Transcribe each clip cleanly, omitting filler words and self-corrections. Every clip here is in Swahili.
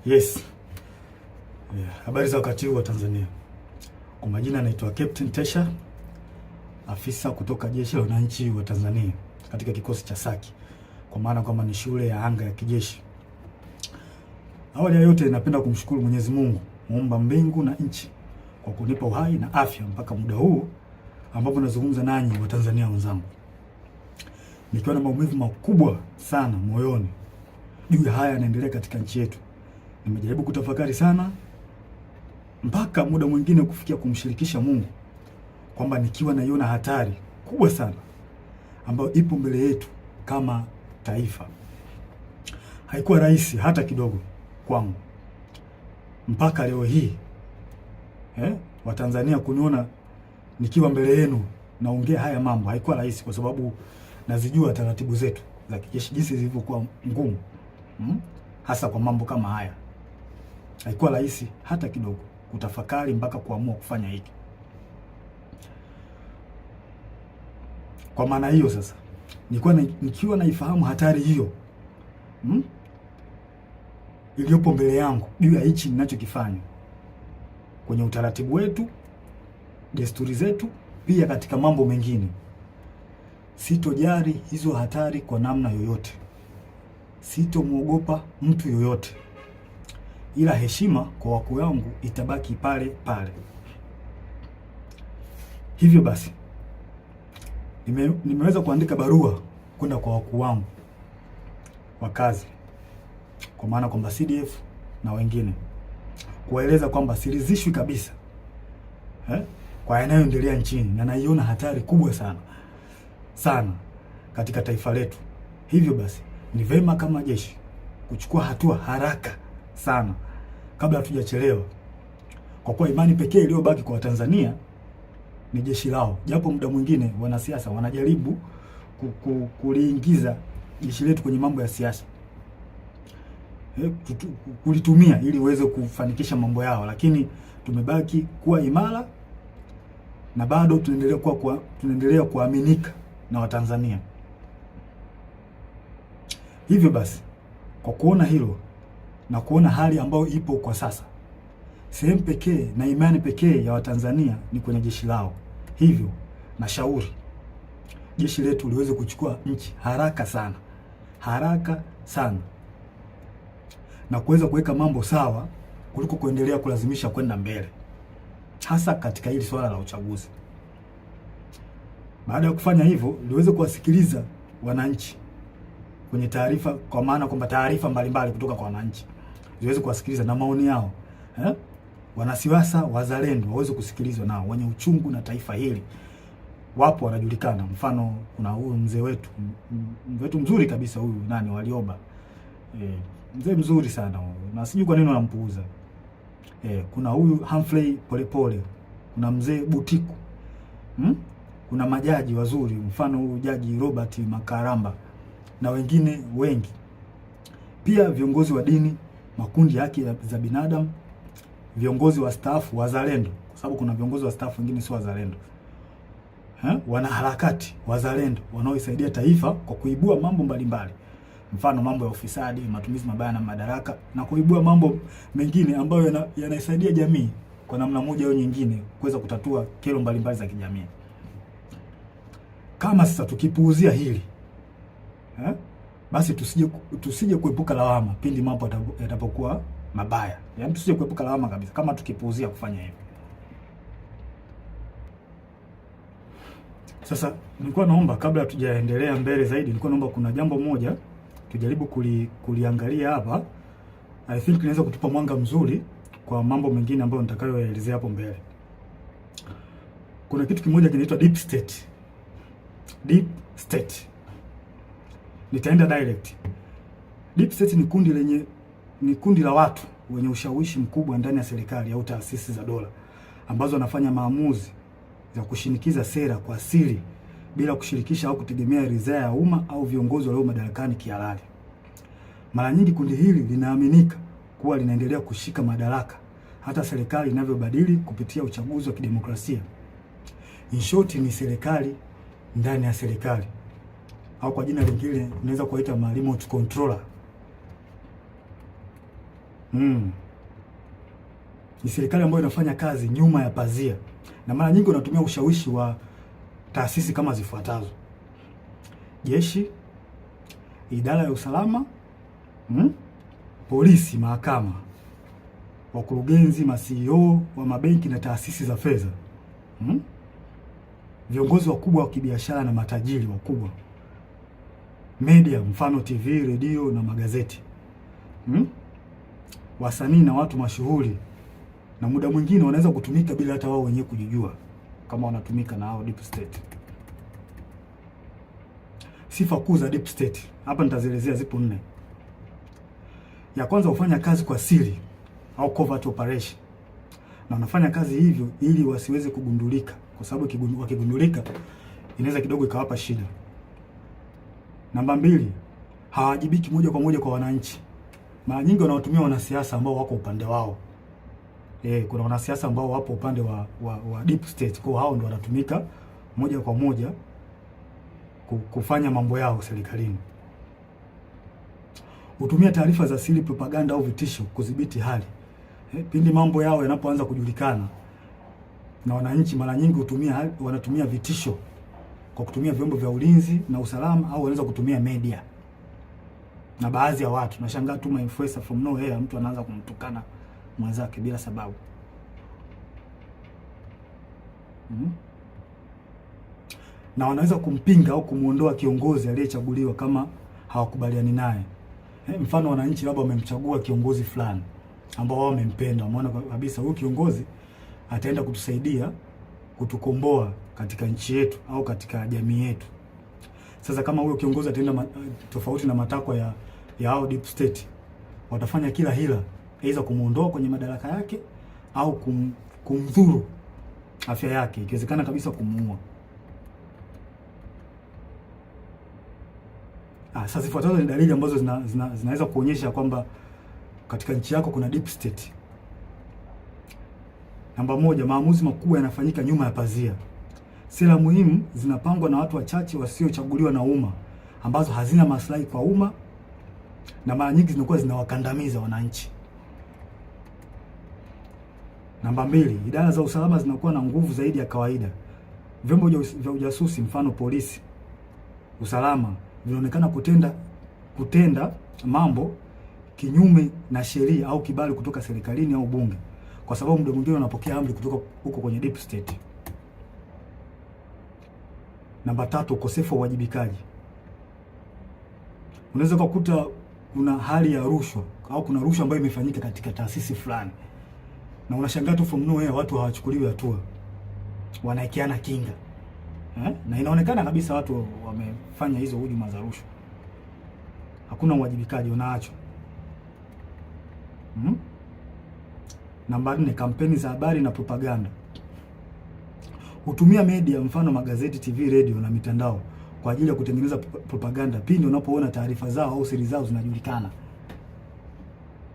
Yes. Habari za wakati huu wa Tanzania. Kwa majina naitwa Captain Tesha, afisa kutoka Jeshi la Wananchi wa Tanzania katika kikosi cha Saki, kwa maana kwamba ni shule ya anga ya kijeshi. Awali ya yote napenda kumshukuru Mwenyezi Mungu, muumba mbingu na nchi, kwa kunipa uhai na afya mpaka muda huu ambapo nazungumza nanyi wa Tanzania wenzangu. Nikiwa na maumivu makubwa sana moyoni juu ya haya yanaendelea katika nchi yetu. Nimejaribu kutafakari sana mpaka muda mwingine kufikia kumshirikisha Mungu kwamba nikiwa naiona hatari kubwa sana ambayo ipo mbele yetu kama taifa. Haikuwa rahisi hata kidogo kwangu mpaka leo hii Watanzania kuniona nikiwa mbele yenu naongea haya mambo. Haikuwa rahisi kwa sababu nazijua taratibu zetu za kijeshi jinsi zilivyokuwa ngumu, hasa kwa mambo kama haya. Haikuwa rahisi hata kidogo kutafakari mpaka kuamua kufanya hiki. Kwa maana hiyo sasa, nikiwa naifahamu hatari hiyo iliyopo mbele yangu juu ya hichi ninachokifanya kwenye utaratibu wetu, desturi zetu, pia katika mambo mengine, sitojali hizo hatari kwa namna yoyote. Sitomwogopa mtu yoyote, ila heshima kwa wakuu wangu itabaki pale pale. Hivyo basi nimeweza kuandika barua kwenda kwa wakuu wangu wa kazi, kwa maana kwamba CDF na wengine, kuwaeleza kwamba siridhishwi kabisa kwa yanayoendelea nchini na naiona hatari kubwa sana katika taifa letu. Hivyo basi ni vema kama jeshi kuchukua hatua haraka sana kabla hatujachelewa, kwa kuwa imani pekee iliyobaki kwa Watanzania ni jeshi lao. Japo muda mwingine wanasiasa wanajaribu kuliingiza jeshi letu kwenye mambo ya siasa, kulitumia ili uweze kufanikisha mambo yao, lakini tumebaki kuwa imara na bado tunaendelea kuaminika na Watanzania. Hivyo basi, kwa kuona hilo na kuona hali ambayo ipo kwa sasa, sehemu pekee na imani pekee ya Watanzania ni kwenye jeshi lao. Hivyo nashauri jeshi letu liweze kuchukua nchi haraka sana na kuweza kuweka mambo sawa kuliko kuendelea kulazimisha kwenda mbele, hasa katika hili swala la uchaguzi. Baada ya kufanya hivyo, liweze kuwasikiliza wananchi kwenye taarifa, kwa maana kwamba taarifa mbalimbali kutoka kwa wananchi ziweze kuwasikiliza na maoni yao. Wanasiasa wazalendo waweze kusikilizwa, nao wenye uchungu na taifa hili wapo, wanajulikana. Mfano, kuna huyu mzee wetu mzuri kabisa, huyu Warioba, mzee mzuri sana huyu, na sijui kwa nini wanampuuza. Kuna huyu Humphrey Polepole, kuna mzee Butiku, kuna majaji wazuri, mfano huyu Jaji Robert Makaramba na wengine wengi. Pia viongozi wa dini, makundi ya haki za binadamu, viongozi wa staff wazalendo, kwa sababu kuna viongozi wa staff wengine sio wazalendo, wanaharakati wazalendo wanaoisaidia taifa kwa kuibua mambo mbalimbali, mfano mambo ya ufisadi, matumizi mabaya na madaraka, na kuibua mambo mengine ambayo yanaisaidia jamii kwa namna moja au nyingine kuweza kutatua kero mbalimbali za kijamii. Kama sasa tukipuuzia hili basi tusije kuepuka lawama pindi mambo yatapokuwa mabaya. Yaani tusije kuepuka lawama kabisa kama tukipuuzia kufanya hivyo. Sasa nilikuwa naomba, kabla tujaendelea mbele zaidi, nilikuwa naomba kuna jambo moja tujaribu kuliangalia hapa. I think inaweza kutupa mwanga mzuri kwa mambo mengine ambayo nitakayoelezea hapo mbele. Kuna kitu kimoja kinaitwa deep state. Deep state. Nitaenda direct. Deep state ni kundi la watu wenye ushawishi mkubwa ndani ya serikali au taasisi za dola, ambazo wanafanya maamuzi za kushinikiza sera kwa siri bila kushirikisha au kutegemea ridhaa ya umma au viongozi walio madarakani kihalali. Mara nyingi kundi hili linaaminika kuwa linaendelea kushika madaraka hata serikali inavyobadili kupitia uchaguzi wa kidemokrasia. In short, ni serikali ndani ya serikali, au kwa jina lingine unaweza kuita remote controller. Ni serikali ambayo inafanya kazi nyuma ya pazia, na mara nyingi wanatumia ushawishi wa taasisi kama zifuatazo: jeshi, idara ya usalama, polisi, mahakama, wakurugenzi, ma-CEO wa mabenki na taasisi za fedha, viongozi wakubwa wa kibiashara na matajiri wakubwa, media, mfano TV, redio na magazeti, wasanii na watu mashuhuri, na muda mwingine wanaweza kutumika bila hata wao wenyewe kujijua kama wanatumika na hao deep state. Sifa kuu za deep state hapa nitazielezea, zipo 4. Ya kwanza, hufanya kazi kwa siri au covert operation, na wanafanya kazi hivyo ili wasiweze kugundulika, kwa sababu wakigundulika inaweza kidogo ikawapa shida. Namba 2, hawajibiki moja kwa moja kwa wananchi. Mara nyingi wanawatumia wanasiasa ambao wako upande wao. Kuna wanasiasa ambao wapo upande wa deep state, kwa hao ndio wanatumika moja kwa moja kufanya mambo yao serikalini. Hutumia taarifa za siri, propaganda au vitisho kudhibiti hali. Pindi mambo yao yanapoanza kujulikana na wananchi, mara nyingi wanatumia vitisho kwa kutumia vyombo vya ulinzi na usalama, au wanaweza kutumia media na baadhi ya watu. Nashangaa tu influencer from nowhere, mtu anaanza kumtukana mwenzake bila sababu. Na wanaweza kumpinga au kumuondoa kiongozi aliyechaguliwa kama hawakubaliani naye. Mfano, wananchi labda wamemchagua kiongozi fulani ambao wao wamempenda, wameona kabisa huyu kiongozi ataenda kutusaidia kutukomboa katika nchi yetu au katika jamii yetu. Sasa kama huyo kiongozi ataenda tofauti na matakwa ya hao deep state, watafanya kila hila, aidha kumuondoa kwenye madaraka yake au kumdhuru afya yake, ikiwezekana kabisa kumuua. Sasa zifuatazo ni dalili ambazo zinaweza kuonyesha kwamba katika nchi yako kuna deep state. Namba 1, maamuzi makubwa yanafanyika nyuma ya pazia. Sera muhimu zinapangwa na watu wachache wasiochaguliwa na umma, ambazo hazina maslahi kwa umma na mara nyingi zinakuwa zinawakandamiza wananchi. Namba 2, idara za usalama zinakuwa na nguvu zaidi ya kawaida. Vyombo vya ujasusi, mfano polisi, usalama, vinaonekana kutenda mambo kinyume na sheria au kibali kutoka serikalini au bunge, kwa sababu muda mwingine wanapokea amri kutoka huko kwenye deep state. Namba 3, ukosefu wa uwajibikaji. Unaweza kukuta kuna hali ya rushwa au kuna rushwa ambayo imefanyika katika taasisi fulani, na unashangaa tu from nowhere watu hawachukuliwi hatua, wanaekeana kinga. Na inaonekana kabisa watu wamefanya hizo hujuma za rushwa. Hakuna uwajibikaji, unaachwa. Namba 4, kampeni za habari na propaganda. Hutumia media, mfano magazeti, TV, radio na mitandao kwa ajili ya kutengeneza propaganda pindi unapoona taarifa zao au siri zao zinajulikana.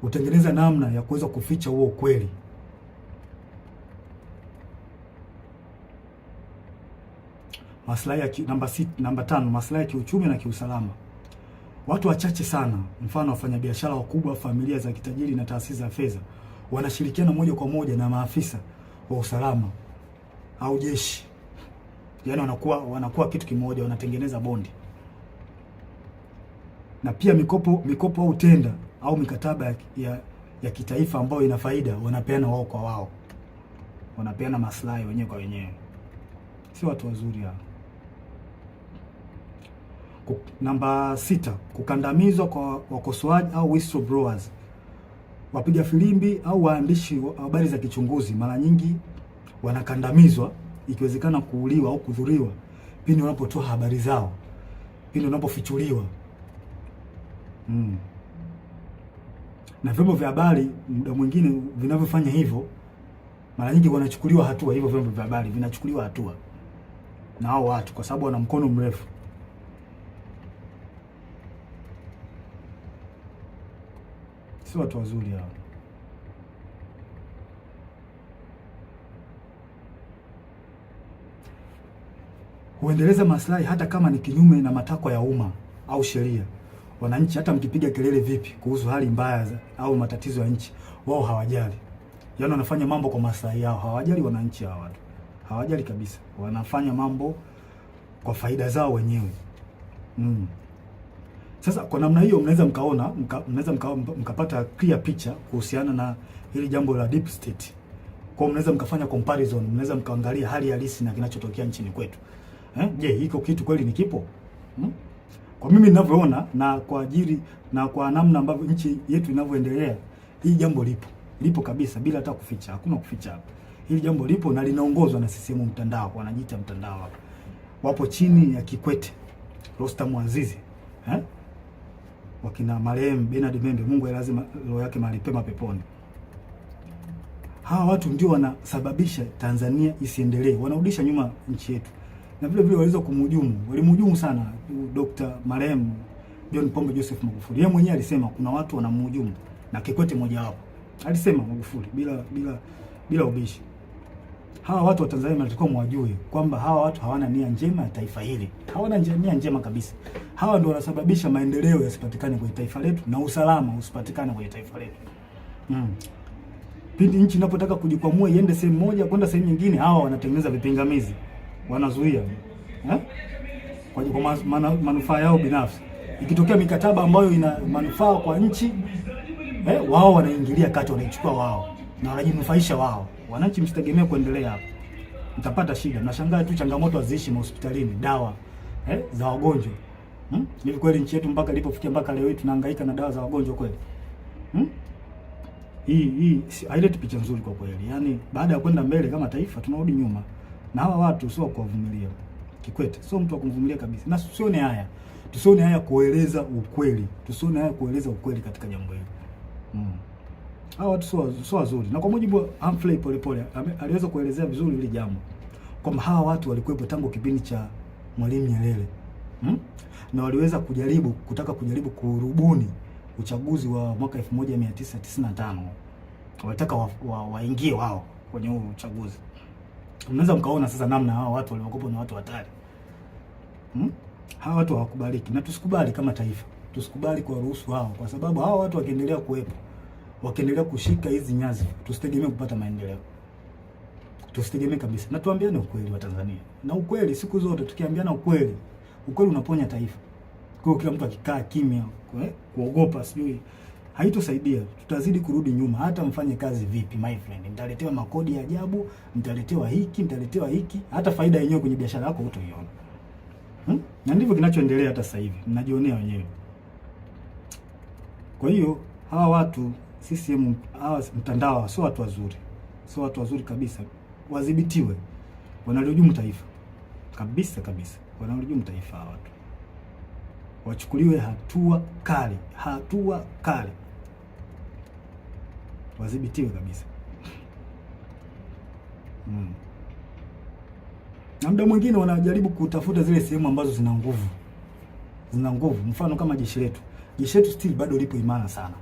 Hutengeneza namna ya kuweza kuficha huo ukweli. Namba 5, maslahi ya kiuchumi na kiusalama. Watu wachache sana, mfano wafanyabiashara wakubwa, familia za kitajiri na taasisi za fedha, wanashirikiana moja kwa moja na maafisa wa usalama au jeshi. Yaani wanakuwa kitu kimoja, wanatengeneza bondi. Na pia mikopo au tenda au mikataba ya kitaifa ambayo ina faida wanapeana wao kwa wao. Wanapeana maslahi wenyewe kwa wenyewe. Si watu wazuri hao. Namba 6, kukandamizwa kwa wakosoaji au whistleblowers. Wapiga filimbi au waandishi wa habari za kichunguzi mara nyingi wanakandamizwa, ikiwezekana kuuliwa au kudhuriwa pindi wanapotoa habari zao, pindi wanapofichuliwa. Na vyombo vya habari muda mwingine vinavyofanya hivyo mara nyingi wanachukuliwa hatua. Hivyo vyombo vya habari vinachukuliwa hatua na hao watu kwa sababu wana mkono mrefu. Si watu wazuri hao. Huendeleza maslahi hata kama ni kinyume na matakwa ya umma au sheria. wananchi hata mkipiga kelele vipi kuhusu hali mbaya au matatizo ya nchi, wao hawajali. Yaani wanafanya mambo kwa maslahi yao, hawajali wananchi hawa watu. Hawajali kabisa. Wanafanya mambo kwa faida zao wenyewe. Sasa kwa namna hiyo mnaweza mkapata clear picture kuhusiana na hili jambo la deep state. Kwa mnaweza mkafanya comparison, mnaweza mkaangalia hali halisi na kinachotokea nchini kwetu. Je, hiko kitu kweli ni kipo? Kwa mimi ninavyoona na kwa ajili na kwa namna ambavyo nchi yetu inavyoendelea, hii jambo lipo kabisa bila hata kuficha. Hakuna kuficha hapa. Hili jambo lipo na linaongozwa na CCM mtandao, wanajiita mtandao hapa. Wapo chini ya Kikwete, Rostam Azizi, wakina marehemu Bernard Membe, Mungu lazima roho yake mahali pema peponi. Hawa watu ndio wanasababisha Tanzania isiendelee, wanarudisha nyuma nchi yetu. Na vile vile waliweza walimhujumu sana Dr. marehemu John Pombe Joseph Magufuli. Yeye mwenyewe alisema kuna watu wanamhujumu na Kikwete mmoja wapo. Alisema Magufuli bila ubishi. Hawa watu wa Tanzania wanatakiwa mwajue kwamba hawa watu hawana nia njema ya taifa hili. Hawana nia njema kabisa. Hawa ndio wanasababisha maendeleo yasipatikane kwenye taifa letu na usalama usipatikane kwenye taifa letu. Pindi nchi inapotaka kujikwamua iende sehemu moja kwenda sehemu nyingine, hawa wanatengeneza vipingamizi. Wanazuia. Kwa manufaa yao binafsi. Ikitokea mikataba ambayo ina manufaa kwa nchi, wao wanaingilia kati, wanaichukua wao na wanajinufaisha wao. Wananchi msitegemee kuendelea hapo. Mtapata shida. Nashangaa tu changamoto haziishi hospitalini, dawa za wagonjwa. Hivi kweli nchi yetu mpaka ilipofikia mpaka leo hii tunahangaika na dawa za wagonjwa kweli? Hii haileti picha nzuri kwa kweli. Yaani baada ya kwenda mbele kama taifa tunarudi nyuma. Na hawa watu sio kuwavumilia. Kikwete sio mtu wa kumvumilia kabisa. Na tusione haya kueleza ukweli. Tusione haya kueleza ukweli katika jambo hili. Hawa watu sio wazuri. Na kwa mujibu wa Humphrey Polepole aliweza kuelezea vizuri hili jambo kwamba hawa watu walikuwepo tangu kipindi cha Mwalimu Nyerere. Na waliweza kutaka kujaribu kurubuni uchaguzi wa mwaka 1995. Walitaka waingie wao kwenye huo uchaguzi. Mnaweza mkaona sasa namna hawa watu waliokopo ni watu hatari. Hawa watu hawakubaliki na tusikubali kama taifa. Tusikubali kwa ruhusu hao, kwa sababu hawa watu wakiendelea kuwepo, wakiendelea kushika hizi nyazi, tusitegemee kupata maendeleo. Tusitegemee kabisa. Na tuambiane ukweli wa Tanzania. Na ukweli siku zote tukiambiana ukweli unaponya taifa. Kwa hiyo kila mtu akikaa kimya, kuogopa sijui haitosaidia. Tutazidi kurudi nyuma hata mfanye kazi vipi my friend. Mtaletewa makodi ya ajabu, mtaletewa hiki, hata faida yenyewe kwenye biashara yako hutoiona. Na ndivyo kinachoendelea hata sasa hivi. Mnajionea wenyewe. Kwa hiyo hawa watu CCM, hawa mtandao sio watu wazuri. Sio watu wazuri kabisa. Wadhibitiwe. Wanalihujumu taifa. Kabisa. Wanalihujumu taifa hawa watu. Wachukuliwe hatua kali. Wadhibitiwe kabisa. Na muda mwingine wanajaribu kutafuta zile sehemu ambazo zina nguvu. Mfano kama jeshi letu. Jeshi letu still bado lipo imara sana.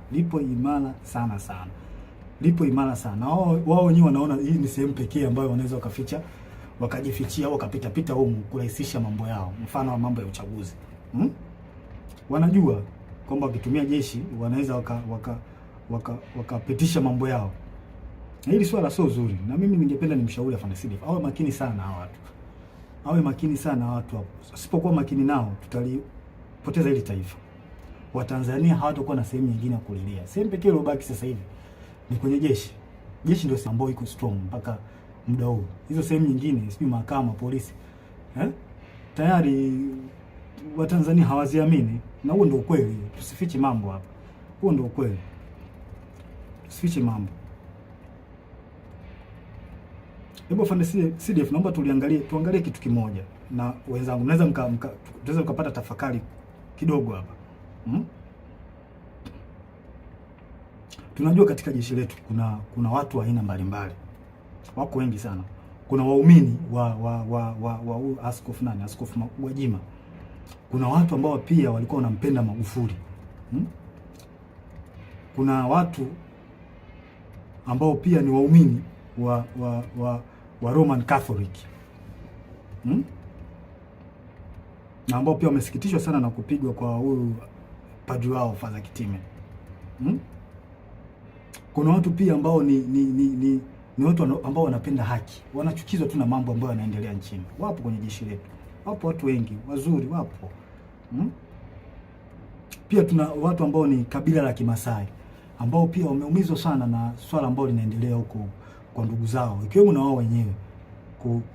Lipo imara sana. Wao wenyewe wanaona hii ni sehemu pekee ambayo wanaweza wakajifichia au wakapita huko kurahisisha mambo yao. Mfano mambo ya uchaguzi. Wanajua kwamba wakitumia jeshi wanaweza wakapitisha mambo yao. Na hili swala sio zuri. Na mimi ningependa nimshauri afande Sidif awe makini sana hawa watu. Hapo. Asipokuwa makini nao tutalipoteza hili taifa. Watanzania hawatakuwa na sehemu nyingine ya kulilia. Sehemu pekee iliyobaki sasa hivi ni kwenye jeshi. Jeshi ndio ambao iko strong mpaka muda huu. Hizo sehemu nyingine, sijui mahakama, polisi, tayari Watanzania hawaziamini, na huo ndio ukweli. Tusifiche mambo hapa. Huo ndio ukweli. Tusifiche mambo. Hebu afande CDF, naomba tuangalie kitu kimoja na wenzangu. Tunaweza mkapata tafakari kidogo hapa. Tunajua katika jeshi letu kuna watu wa aina mbalimbali. Wako wengi sana. Kuna waumini wa Askofu Gwajima. Kuna watu ambao pia walikuwa wanampenda Magufuli. Kuna watu ambao pia ni waumini wa Roman Catholic. Na ambao pia wamesikitishwa sana na kupigwa kwa huyu padri wao Father Kitime. Kuna watu pia ambao ni watu ambao wanapenda haki, wanachukizwa tu na mambo ambayo yanaendelea nchini. Wapo kwenye jeshi letu, wapo watu wengi wazuri, wapo Pia tuna watu ambao ni kabila la Kimasai ambao pia wameumizwa sana na swala ambalo linaendelea huko kwa ndugu zao, ikiwemo na wao wenyewe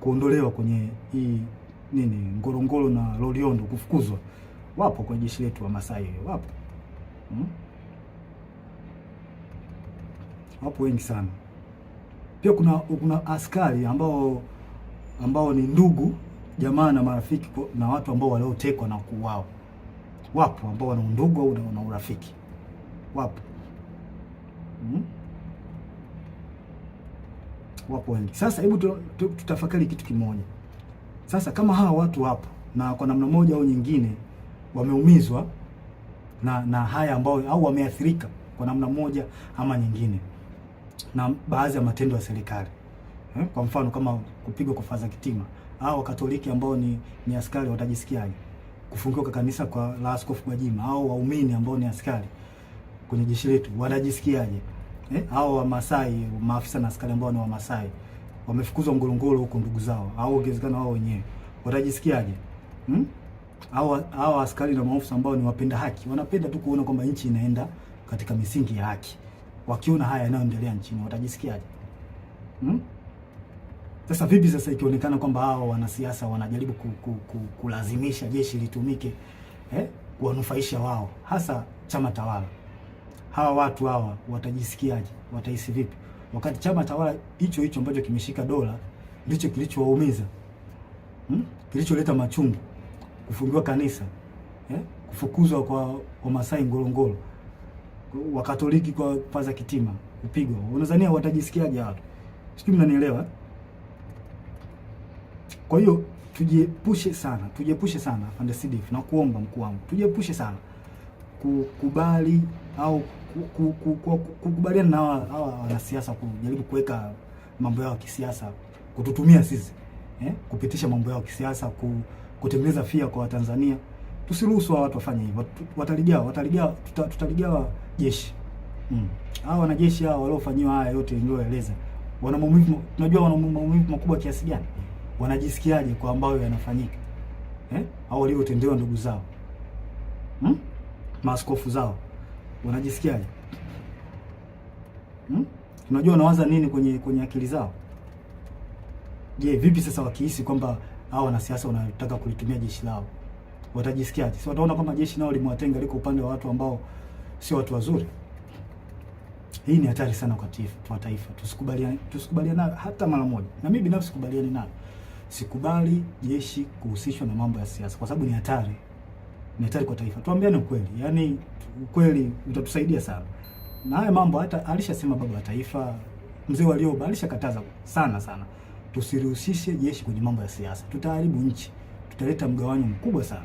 kuondolewa kwenye hii Ngorongoro na Loliondo, kufukuzwa. Wapo kwenye jeshi letu wa Masai, wapo wapo wengi sana. Pia kuna askari ambao ni ndugu jamaa na marafiki na watu ambao waliotekwa na kuuawa. Wapo ambao wana undugu au na urafiki, wapo wapo wengi. Sasa hebu tutafakari kitu kimoja. Sasa kama hawa watu wapo na kwa namna moja au nyingine wameumizwa na haya ambao au wameathirika kwa namna moja ama nyingine na baadhi ya matendo ya serikali, kwa mfano kama kupigwa kwa Father Kitime, au Wakatoliki ambao ni askari watajisikiaje? Kufungiwa kwa kanisa kwa la Askofu Gwajima, au waumini ambao ni askari kwenye jeshi letu watajisikiaje? Au Wamasai, maafisa na askari ambao ni Wamasai wamefukuzwa Ngorongoro huko ndugu zao, au ongezekana wao wenyewe watajisikiaje? Au askari na maafisa ambao ni wapenda haki, wanapenda tu kuona kwamba nchi inaenda katika misingi ya haki, wakiona haya yanayoendelea nchini watajisikiaje? Sasa vipi sasa ikionekana kwamba hao wanasiasa wanajaribu kulazimisha jeshi litumike kuwanufaisha wao, hasa chama tawala? Hawa watu hawa watajisikiaje? Watahisi vipi wakati chama tawala hicho ambacho kimeshika dola ndicho kilichowaumiza, kilicholeta machungu, kufungiwa kanisa, kufukuzwa kwa Wamasai Ngorongoro, Wakatoliki kwa Father Kitime kupigwa? Unadhania watajisikiaje watu? Sijui mnanielewa? Kwa hiyo tujiepushe sana Afande Sidif, na kuomba mkuu wangu, tujiepushe sana kukubali au kukubaliana na hawa wanasiasa kujaribu kuweka mambo yao ya kisiasa, kututumia sisi kupitisha mambo yao ya kisiasa, kutengeneza fia kwa Watanzania. Tusiruhusu watu wafanye hivyo. Tutaligawa jeshi. Hao wanajeshi hao waliofanyiwa haya yote nilioeleza, wana maumivu, tunajua wana maumivu makubwa kiasi gani. Wanajisikiaje kwa ambayo yanafanyika au waliotendewa ndugu zao, maaskofu zao, wanajisikiaje? Tunajua wanawaza nini kwenye akili zao. Je, vipi sasa wakihisi kwamba hao wanasiasa wanataka kulitumia jeshi lao, watajisikiaje? Si wataona kama jeshi nao limewatenga, liko upande wa watu ambao sio watu wazuri? Hii ni hatari sana kwa taifa. Tusikubaliane hata mara moja, na mimi binafsi sikubaliani nayo. Sikubali jeshi kuhusishwa na mambo ya siasa, kwa sababu ni hatari kwa taifa. Tuambiane ukweli, yaani ukweli utatusaidia sana. Na haya mambo hata alishasema baba wa taifa Mzee Warioba, alishakataza sana, tusirihusishe jeshi kwenye mambo ya siasa. Tutaharibu nchi, tutaleta mgawanyo mkubwa sana.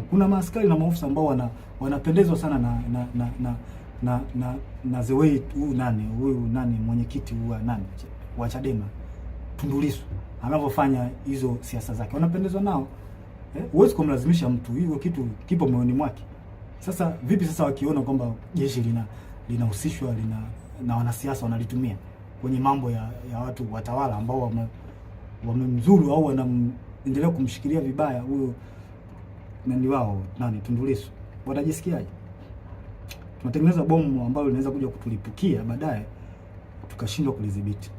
Kuna maaskari na maofisa ambao wanapendezwa sana na the way huyu mwenyekiti wa Chadema Tundu Lissu anavyofanya hizo siasa zake, wanapendezwa nao. Huwezi kumlazimisha mtu, hivyo kitu kipo moyoni mwake. Sasa vipi sasa wakiona kwamba jeshi linahusishwa na wanasiasa wanalitumia kwenye mambo ya watu watawala ambao wamemzuru au wanaendelea kumshikilia vibaya huyo wao Tundu Lissu, watajisikiaje? Tunatengeneza bomu ambalo linaweza kuja kutulipukia baadaye tukashindwa kulidhibiti.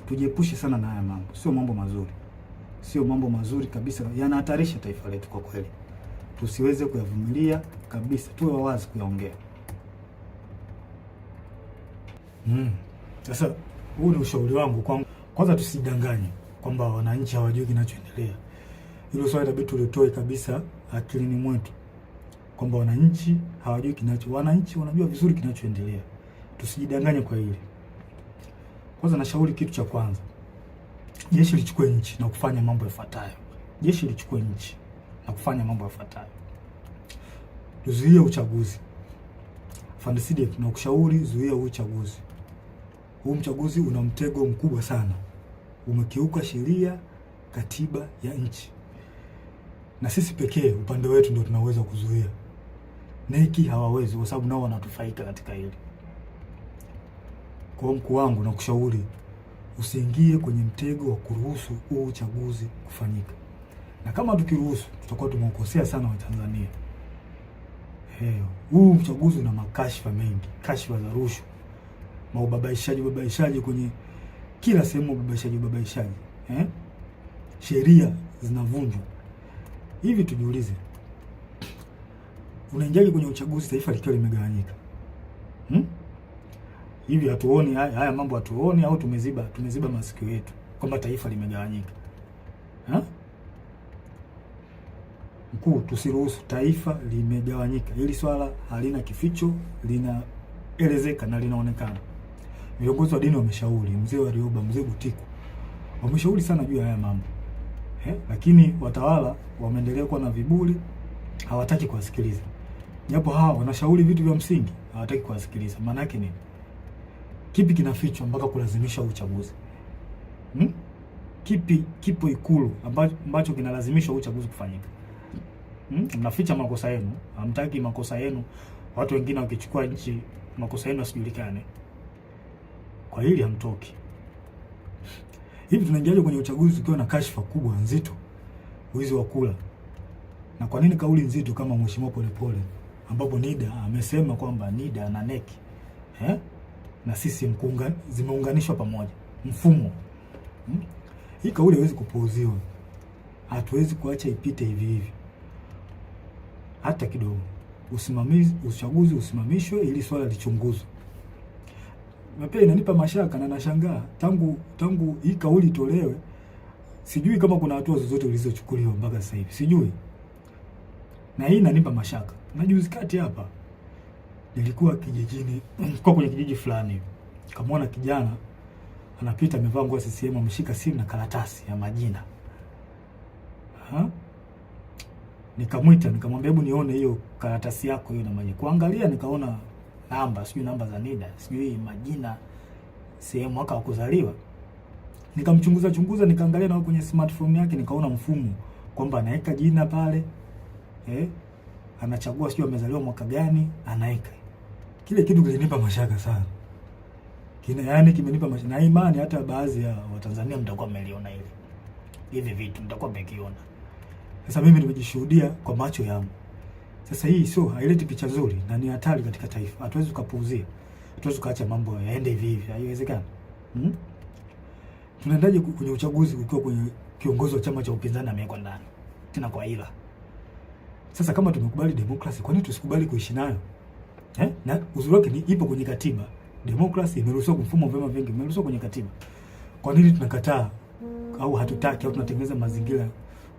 Tujiepushe sana na haya mambo, sio mambo mazuri kabisa, yanahatarisha taifa letu kwa kweli. Tusiweze kuyavumilia kabisa, tuwe wawazi kuyaongea. Sasa huu ni ushauri wangu kwanza, tusidanganye kwamba wananchi hawajui kinachoendelea. Hilo swali inabidi tulitoe kabisa akilini mwetu kwamba wananchi hawajui wananchi wanajua vizuri kinachoendelea. Tusijidanganye kwa hili. Kwanza nashauri kitu cha kwanza, jeshi lichukue nchi na kufanya mambo yafuatayo. Tuzuie uchaguzi. Afande Sidif, na kushauri zuia uchaguzi. Huu mchaguzi una mtego mkubwa sana. Umekiuka sheria, katiba ya nchi. na sisi pekee upande wetu ndio tunaweza kuzuia. Neki hawawezi, kwa sababu nao wanatufaika katika hili. Kwa mkuu wangu na kushauri usiingie kwenye mtego wa kuruhusu huu uchaguzi kufanyika, na kama tukiruhusu tutakuwa tumekosea sana Watanzania. Huu uchaguzi una makashfa mengi, kashfa za rushwa, ubabaishaji kwenye kila sehemu, ubabaishaji. Sheria zinavunjwa. Hivi tujiulize, unaingiaje kwenye uchaguzi taifa likiwa limegawanyika? Hivi hatuoni haya mambo, hatuoni au tumeziba masikio yetu kwamba taifa limegawanyika? Mkuu, tusiruhusu taifa limegawanyika. Hili swala halina kificho, linaelezeka na linaonekana. Viongozi wa dini wameshauri, mzee Warioba, mzee Butiku wameshauri sana juu ya haya mambo. Lakini watawala wameendelea kuwa na viburi, hawataki kuwasikiliza. Japo hawa wanashauri vitu vya msingi, hawataki kuwasikiliza. Maana yake nini? Kipi kinafichwa mpaka kulazimisha uchaguzi? Kipi kipo Ikulu ambacho kinalazimisha uchaguzi kufanyika? Mnaficha makosa yenu, hamtaki makosa yenu watu wengine wakichukua nchi makosa yenu yasijulikane. Kwa hili hamtoki. Hivi tunaingiaje kwenye uchaguzi ukiwa na kashfa kubwa nzito, wizi wa kula? Na kwa nini kauli nzito kama Mheshimiwa Polepole, ambapo NIDA amesema kwamba NIDA na NEC na sisi zimeunganishwa pamoja mfumo. Hii kauli haiwezi kupuuziwa. Hatuwezi kuacha ipite hivi hivi hata kidogo. Uchaguzi usimamishwe ili swala lichunguzwe. Na pia inanipa mashaka na nashangaa tangu hii kauli itolewe, sijui kama kuna hatua zozote zilizochukuliwa mpaka sasa hivi. Sijui. Na hii inanipa mashaka. Na juzi kati hapa nilikuwa kijijini, kwa kwenye kijiji fulani. Kamwona kijana anapita amevaa nguo ya CCM, ameshika simu na karatasi ya majina. Nikamwita, nikamwambia hebu nione hiyo karatasi yako hiyo na majina. Kuangalia nikaona namba, sijui namba za NIDA, sijui majina, sehemu, mwaka wa kuzaliwa. Nikamchunguza, nikaangalia na kwenye smartphone yake nikaona mfumo kwamba anaweka jina pale. Anachagua sijui amezaliwa mwaka gani, anaweka. Kile kitu kilinipa mashaka sana. Kimenipa mashaka. Na imani hata baadhi ya Watanzania mtakuwa mmeliona hili. Hivi vitu mtakuwa mmekiona. Sasa mimi nimejishuhudia kwa macho yangu. Sasa hii sio, haileti picha nzuri na ni hatari katika taifa. Hatuwezi kupuuzia. Hatuwezi kuacha mambo yaende hivi hivi. Haiwezekani. Tunaendaje kwenye uchaguzi ukiwa kwenye kiongozi wa chama cha upinzani amewekwa ndani? Tena kwa hila. Sasa kama tumekubali demokrasi, kwa nini tusikubali kuishi nayo? Na uzuri wake ni ipo kwenye katiba. Demokrasi imeruhusiwa, mfumo wa vyama vingi imeruhusiwa kwenye katiba. Kwa nini tunakataa au hatutaki au tunatengeneza mazingira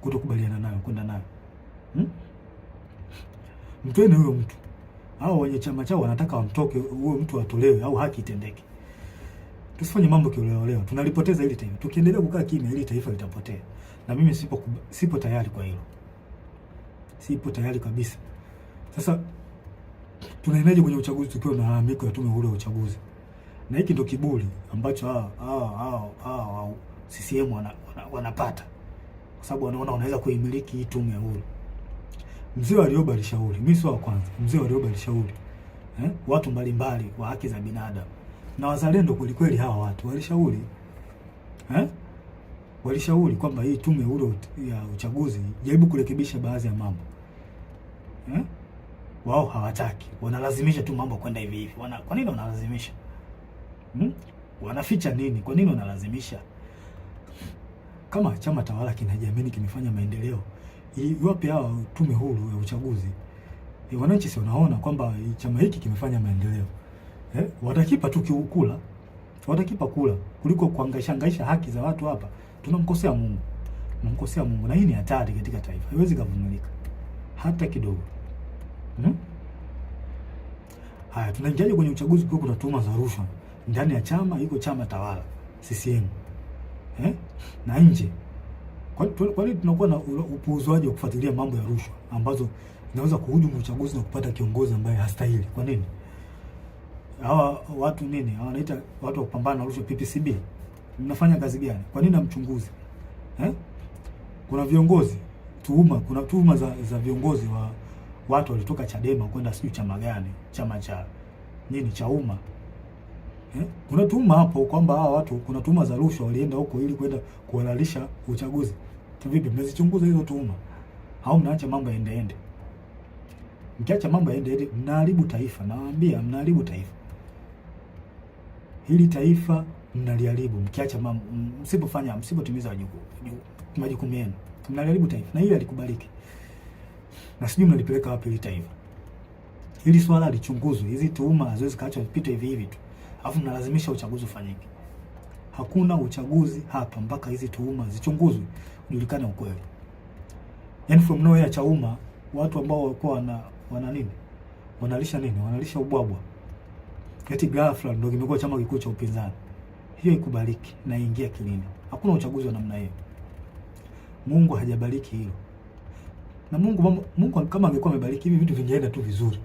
kutokubaliana nayo, kwenda nayo? Mtweni huyo mtu. Hao wenye chama chao wanataka wamtoke, huyo mtu atolewe au haki itendeke. Tusifanye mambo kioleo. Tunalipoteza hili taifa. Tukiendelea kukaa kimya hili taifa litapotea. Na mimi sipo tayari kwa hilo. Sipo tayari kabisa. Sasa tunaendaje kwenye uchaguzi tukiwa na malalamiko ya tume huru ya uchaguzi? Na hiki ndio kiburi ambacho CCM wanapata. Kwa sababu wanaona wanaweza kuimiliki hii tume huru. Mzee Warioba alishauri, mimi sio wa kwanza. Mzee Warioba alishauri watu mbalimbali wa haki za binadamu na wazalendo kweli hawa watu walishauri walishauri kwamba hii tume huru ya uchaguzi jaribu kurekebisha baadhi ya mambo. Wao hawataki, wanalazimisha tu mambo kwenda hivi hivi. Kwa nini wanalazimisha? Wanaficha nini? Kwa nini wanalazimisha? Kama chama tawala kinajiamini kimefanya maendeleo, iwape hawa tume huru ya uchaguzi. Wananchi si wanaona kwamba chama hiki kimefanya maendeleo. Watakipa tu kula. Watakipa kula kuliko kuhangaisha haki za watu hapa. Tunamkosea Mungu. Tunamkosea Mungu, na hii ni hatari katika taifa. Haiwezi kuvumilika hata kidogo. Haya, tunaingiaje kwenye uchaguzi kwa kuna tuhuma za rushwa ndani ya chama, iko chama tawala CCM na nje? Kwa nini tunakuwa na upuuzwaji wa kufuatilia mambo ya rushwa ambazo zinaweza kuhujumu uchaguzi na kupata kiongozi ambaye hastahili? Kwa nini? Hawa watu nini? Hawa wanaita watu wa kupambana na rushwa, PPCB. Mnafanya kazi gani? Kwa nini hamchunguzi? Kuna viongozi kuna tuhuma za viongozi wa watu walitoka Chadema kwenda sijui chama gani, chama cha nini cha umma. Kuna tuhuma hapo kwamba hawa watu, kuna tuhuma za rushwa, walienda huko ili kwenda kuhalalisha uchaguzi. Vipi, mmezichunguza hizo tuhuma au mnaacha mambo yaende? Mkiacha mambo yaende, mnaharibu taifa. Nawaambia, mnaharibu taifa. Hili taifa mnaliharibu mkiacha mambo, msipotimiza majukumu yenu. Mnaliharibu taifa, na hili alikubaliki. Na sijui mnalipeleka wapi hili taifa. Hili swala lichunguzwe. Hizi tuhuma haziwezi kaachwa vipite hivi hivi tu, alafu mnalazimisha uchaguzi ufanyike. Hakuna uchaguzi hapa mpaka hizi tuhuma zichunguzwe, ujulikane ukweli. Yaani from nowhere Chauma, watu ambao walikuwa wana nini? Wanalisha ubwabwa. Eti ghafla ndio kimekuwa chama kikuu cha upinzani. Hiyo ikubaliki na ingia kilini. Hakuna uchaguzi wa namna hiyo. Mungu hajabariki hilo. Na Mungu kama angekuwa amebariki hivi vitu vingeenda tu vizuri.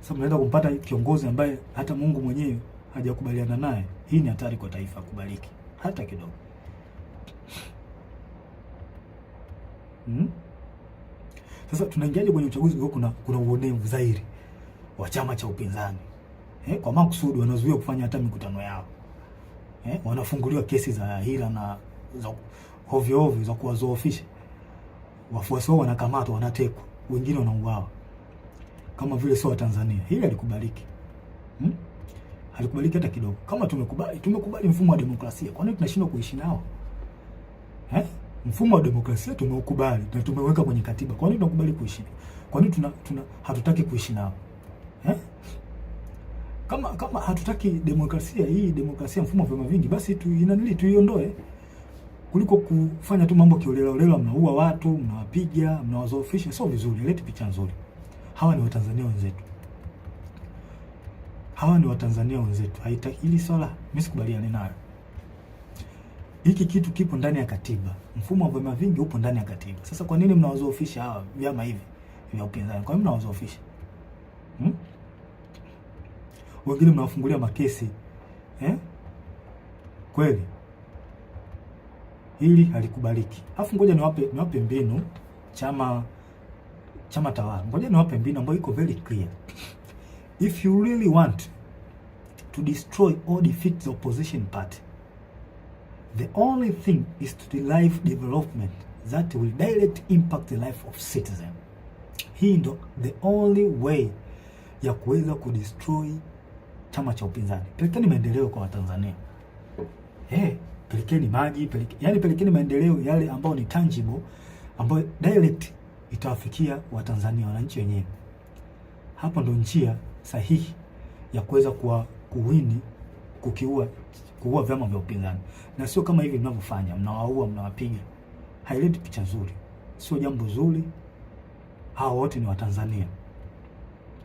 Sasa mnaenda kumpata kiongozi ambaye hata Mungu mwenyewe hajakubaliana naye. Hii ni hatari kwa taifa kubariki hata kidogo. Sasa tunaingiaje kwenye uchaguzi kwa kuna uonevu zaidi wa chama cha upinzani? Kwa makusudi wanazuia kufanya hata mikutano yao. Wanafunguliwa kesi za hila na za ovyo za kuwazoofisha. Wafuasi wao wanakamatwa, wanatekwa, wengine wanauawa. Kama vile sio Tanzania. Hili halikubaliki. Halikubaliki hata kidogo. Kama tumekubali mfumo wa demokrasia, kwa nini tunashindwa kuishi nao? Mfumo wa demokrasia tumeukubali na tumeweka kwenye katiba. Kwa nini tunakubali kuishi? Kwa nini hatutaki kuishi nao? Kama hatutaki demokrasia hii, demokrasia mfumo wa vyama vingi, basi tuiondoe, kuliko kufanya tu mambo kiolela, mnaua watu, mnawapiga, mnawazoofisha. Sio vizuri, leti picha nzuri. Hawa ni Watanzania wenzetu. Haitaki hili swala, mimi sikubaliani nayo. Hiki kitu kipo ndani ya katiba. Mfumo wa vyama vingi upo ndani ya katiba. Sasa kwa nini mnawazoofisha hawa vyama hivi vya upinzani? Kwa nini mnawazoofisha? Wengine mnawafungulia makesi. Kweli hili halikubaliki. Alafu ngoja niwape mbinu chama tawala. Ngoja niwape mbinu ambayo iko very clear. If you really want to destroy or defeat the opposition party, the only thing is to derive development that will direct impact the life of citizen. Hii ndo the only way ya kuweza kudestroy chama cha upinzani. Pelekeni maendeleo kwa Watanzania. Pelekeni maji, pelekeni maendeleo yale ambayo ni tangible, ambayo direct itawafikia Watanzania, wananchi wenyewe. Hapo ndo njia sahihi ya kuweza kuua vyama vya upinzani. Na sio kama hivi mnavyofanya, mnawaua, mnawapiga. Haileti picha nzuri. Sio jambo zuri. Hao wote ni Watanzania.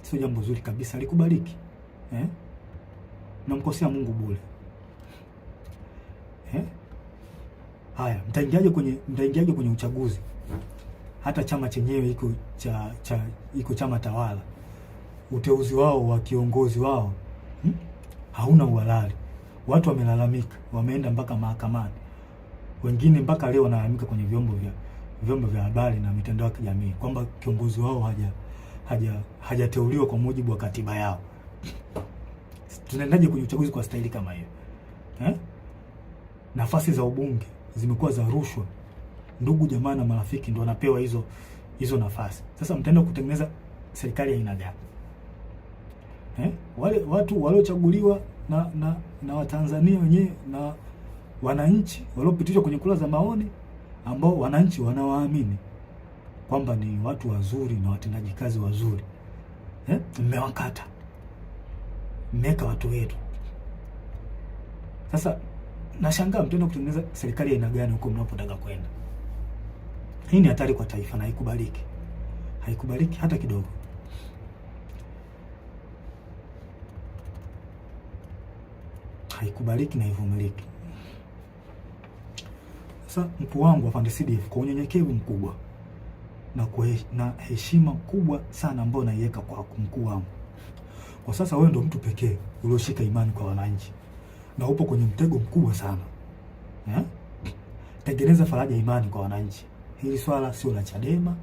Sio jambo zuri kabisa, likubaliki. Namkosea Mungu bure. Haya, mtaingiaje kwenye uchaguzi? Hata chama chenyewe iko chama tawala. Uteuzi wao wa kiongozi wao hauna uhalali. Watu wamelalamika, wameenda mpaka mahakamani. Wengine mpaka leo wanalalamika kwenye vyombo vya habari na mitandao ya kijamii kwamba kiongozi wao hajateuliwa kwa mujibu wa katiba yao. Tunaendaje kwenye uchaguzi kwa staili kama hiyo? Nafasi za ubunge zimekuwa za rushwa. Ndugu jamaa na marafiki ndio wanapewa hizo nafasi. Sasa mtaenda kutengeneza serikali ya aina gani? Wale watu waliochaguliwa na Watanzania wenyewe na wananchi waliopitishwa kwenye kura za maoni, ambao wananchi wanawaamini kwamba ni watu wazuri na watendaji kazi wazuri, mmewakata, mmeka watu wetu. Sasa nashangaa mtaenda kutengeneza serikali ya aina gani huko mnapotaka kwenda? Hii ni hatari kwa taifa na haikubaliki. Haikubaliki hata kidogo. Haikubaliki na haivumiliki. Sasa mkuu wangu afande CDF, kwa unyenyekevu mkubwa na heshima kubwa sana ambayo naiweka kwa mkuu wangu, kwa sasa wewe ndio mtu pekee ulioshika imani kwa wananchi na upo kwenye mtego mkubwa sana. Tengeneza faraja imani kwa wananchi. Hili swala sio la Chadema,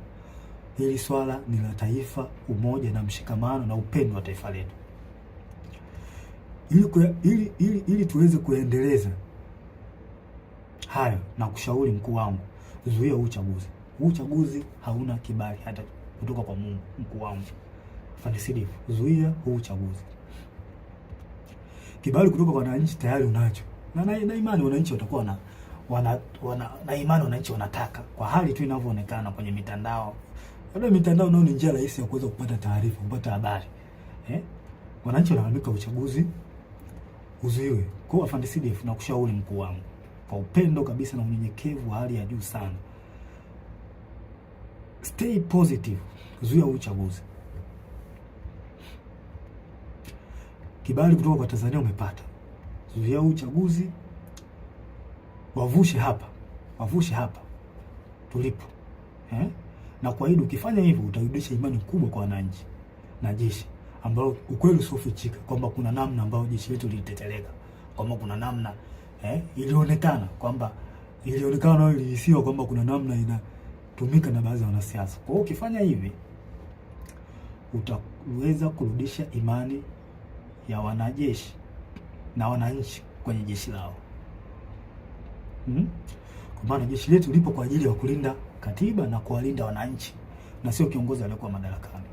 hili swala ni la taifa, umoja na mshikamano na upendo wa taifa letu. Ili tuweze kuendeleza hayo, na kushauri mkuu wangu, zuia uchaguzi. Uchaguzi hauna kibali hata kutoka kwa Mungu. Mkuu wangu Afande Sidifu, zuia uchaguzi. Kibali kutoka kwa wananchi tayari unacho, na imani wananchi watakuwa na imani wananchi wanataka, kwa hali tu inavyoonekana kwenye mitandao. Labda mitandao nao ni njia rahisi ya kuweza kupata taarifa, kupata habari. Wananchi wanalalamika uchaguzi uzuiwe. Kwa hiyo Afande Sidifu, na kushauri mkuu wangu kwa upendo kabisa na unyenyekevu wa hali ya juu sana, stay positive, zuia uchaguzi. Kibali kutoka kwa Tanzania umepata, zuia uchaguzi, wavushe hapa tulipo, na kuahidi ukifanya hivyo utarudisha imani kubwa kwa wananchi na jeshi, ambao ukweli usiofichika kwamba kuna namna ambayo jeshi letu liliteteleka, kwamba kuna namna ilionekana na ilihisiwa kwamba kuna namna inatumika na baadhi ya wanasiasa. Kwa hiyo ukifanya hivi utaweza kurudisha imani ya wanajeshi na wananchi kwenye jeshi lao. Kwa maana jeshi letu lipo kwa ajili ya kulinda katiba na kuwalinda wananchi, na sio kiongozi aliyekuwa madarakani.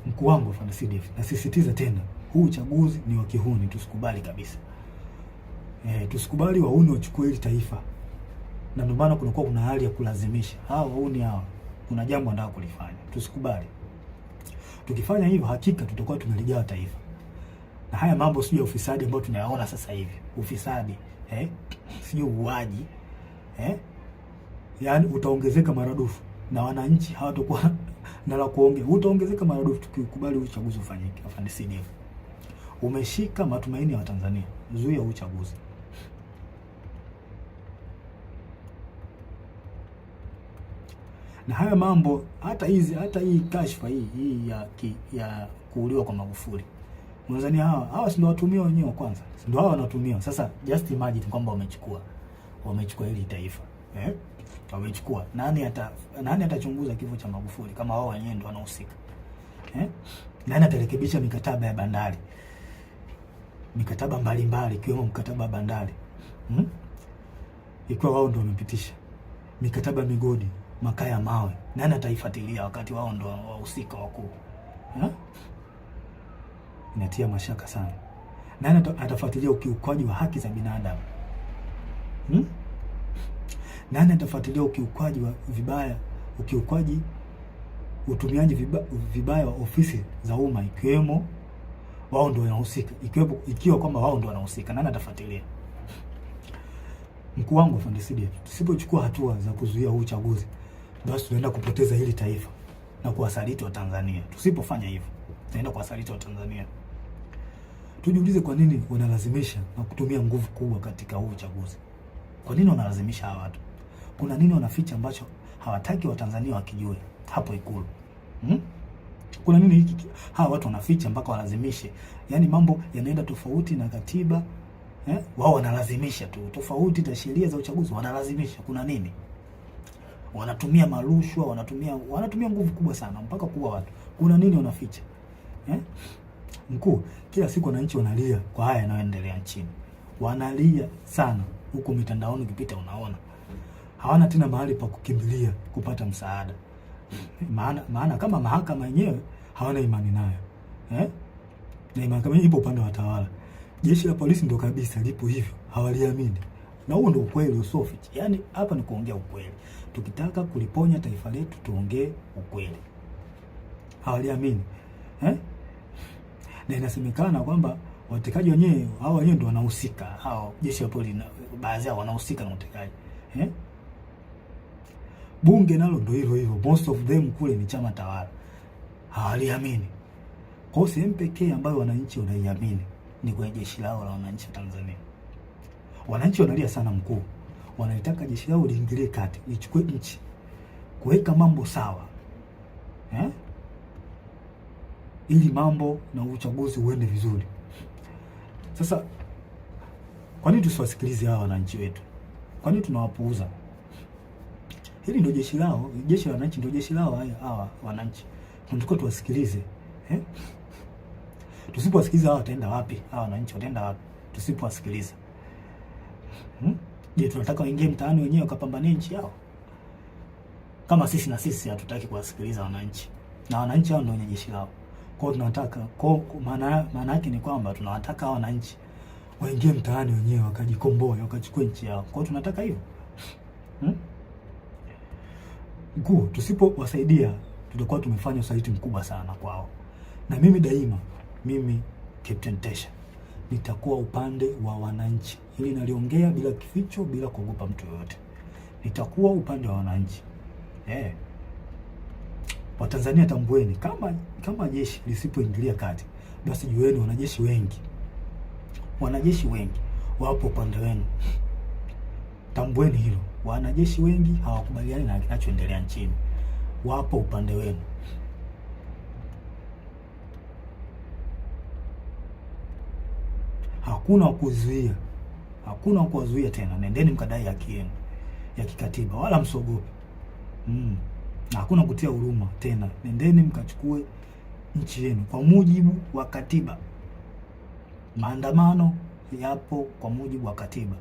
Mkuu wangu Afande Sidifu, nasisitiza tena, huu uchaguzi ni wa kihuni, tusikubali kabisa. Tusikubali wahuni wachukue hili taifa, na ndio maana kuna hali ya kulazimisha wahuni kuna jambo wanataka kulifanya. Tusikubali. Tukifanya hivyo, hakika tutakuwa tumeligawa taifa. Na haya mambo sio ya ufisadi ambao tunayaona sasa hivi, ufisadi sio uaji, yaani utaongezeka maradufu, na wananchi hawatakuwa na la kuongea. Utaongezeka maradufu tukikubali uchaguzi ufanyike. Afande Sidifu, umeshika matumaini ya Watanzania, zuia uchaguzi. Na haya mambo, hata hii kashfa hii ya kuuliwa kwa Magufuli, Tanzania hawa si ndio watumia wenyewe kwanza, si ndio hawa wanatumia sasa. Just imagine kwamba wamechukua hili taifa, wamechukua. Nani atachunguza kifo cha Magufuli kama wao wenyewe ndio wanahusika? Nani atarekebisha mikataba ya bandari, mikataba mbalimbali ikiwemo mkataba wa bandari, ikiwa wao ndio wamepitisha mikataba migodi, makaa ya mawe? Nani ataifuatilia wakati wao ndio wahusika wakuu? Inatia mashaka sana. Nani atafuatilia ukiukwaji wa haki za binadamu? Nani atafuatilia ukiukwaji wa utumiaji vibaya wa ofisi za umma, ikiwemo wao ndio wanahusika, ikiwa kwamba wao ndio wanahusika? Nani atafuatilia? Mkuu wangu Afande Sidifu, tusipochukua hatua za kuzuia huu uchaguzi, basi tunaenda kupoteza hili taifa na kuwasaliti wa Tanzania. Tusipofanya hivyo, tunaenda kuwasaliti wa Tanzania. Tujiulize, kwa nini wanalazimisha na kutumia nguvu kubwa katika huu uchaguzi? Kwa nini wanalazimisha hawa watu? Kuna nini wanaficha ambacho hawataki Watanzania wakijue hapo Ikulu? Kuna nini hiki hawa watu wanaficha mpaka walazimishe? Yaani mambo yanaenda tofauti na katiba, wao wanalazimisha tu, tofauti na sheria za uchaguzi wanalazimisha. Kuna nini? Wanatumia marushwa, wanatumia nguvu kubwa sana mpaka kuua watu. Kuna nini wanaficha? Mkuu, kila siku wananchi wanalia kwa haya yanayoendelea nchini. Wanalia sana huko mitandaoni, ukipita unaona. Hawana tena mahali pa kukimbilia kupata msaada. Maana kama mahakama yenyewe hawana imani nayo. Na mahakama ipo upande wa tawala. Jeshi la polisi ndio kabisa lipo hivyo, hawaliamini. Na huo ndio ukweli usofichi. Yaani hapa ni kuongea ukweli. Tukitaka kuliponya taifa letu tuongee ukweli. Hawaliamini. Na inasemekana kwamba watekaji wenyewe hao wenyewe ndio wanahusika. Hao jeshi la polisi baadhi yao wanahusika na utekaji. Bunge nalo ndio hivyo. Most of them kule ni chama tawala. Hawaliamini. Kwa sehemu pekee ambayo wananchi wanaiamini ni kwa jeshi lao la wananchi wa Tanzania. Wananchi wanalia sana mkuu. Wanaitaka jeshi lao liingilie kati, lichukue nchi, kuweka mambo sawa. Ili mambo na uchaguzi uende vizuri. Sasa kwa nini tusiwasikilize hawa wananchi wetu? Kwa nini tunawapuuza? Hili ndio jeshi lao, jeshi la wananchi ndio jeshi lao hawa wananchi. Tunatakiwa tuwasikilize. Tusipowasikiliza hawa wataenda wapi? Hawa wananchi wataenda wapi tusipowasikiliza? Je, tunataka waingie mtaani wenyewe wakapambanie nchi yao? Kama sisi hatutaki kuwasikiliza wananchi. Na wananchi hao ndio wenye jeshi lao. Kwa hiyo tunataka maana yake ni kwamba tunawataka hao wananchi waingie mtaani wenyewe wakajikomboe, wakachukue nchi yao. Kwa hiyo tunataka hivyo. Mkuu, tusipowasaidia tutakuwa tumefanya usaliti mkubwa sana kwao. Na mimi daima, mimi Captain Tesha nitakuwa upande wa wananchi. Hili naliongea bila kificho, bila kuogopa mtu yoyote. Nitakuwa upande wa wananchi. Watanzania tambueni, kama jeshi lisipoingilia kati, basi jueni wanajeshi wengi wapo upande wenu. Tambueni hilo. Wanajeshi wengi hawakubaliani na kinachoendelea nchini. Wapo upande wenu. Hakuna kuzuia tena. Nendeni mkadai haki yenu ya kikatiba, wala msogope. Na hakuna kutia huruma tena. Nendeni mkachukue nchi yenu kwa mujibu wa katiba. Maandamano yapo kwa mujibu wa katiba.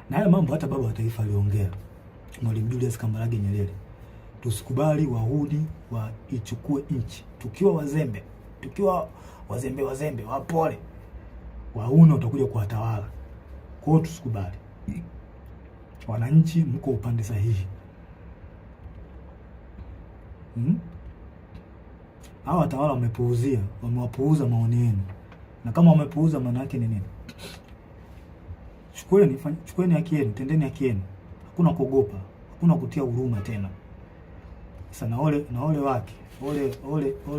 Na haya mambo hata baba wa taifa aliongea, Mwalimu Julius Kambarage Nyerere. Tusikubali wahudi waichukue nchi. Tukiwa wazembe wapole, wahuni watakuja kuwatawala. Kwa hiyo tusikubali. Wananchi mko upande sahihi. Hawa watawala wamewapuuza maoni yenu. Na kama wamepuuza, maana yake ni nini? Chukueni haki yenu, tendeni haki yenu. Hakuna kuogopa, hakuna kutia huruma tena. Sasa na ole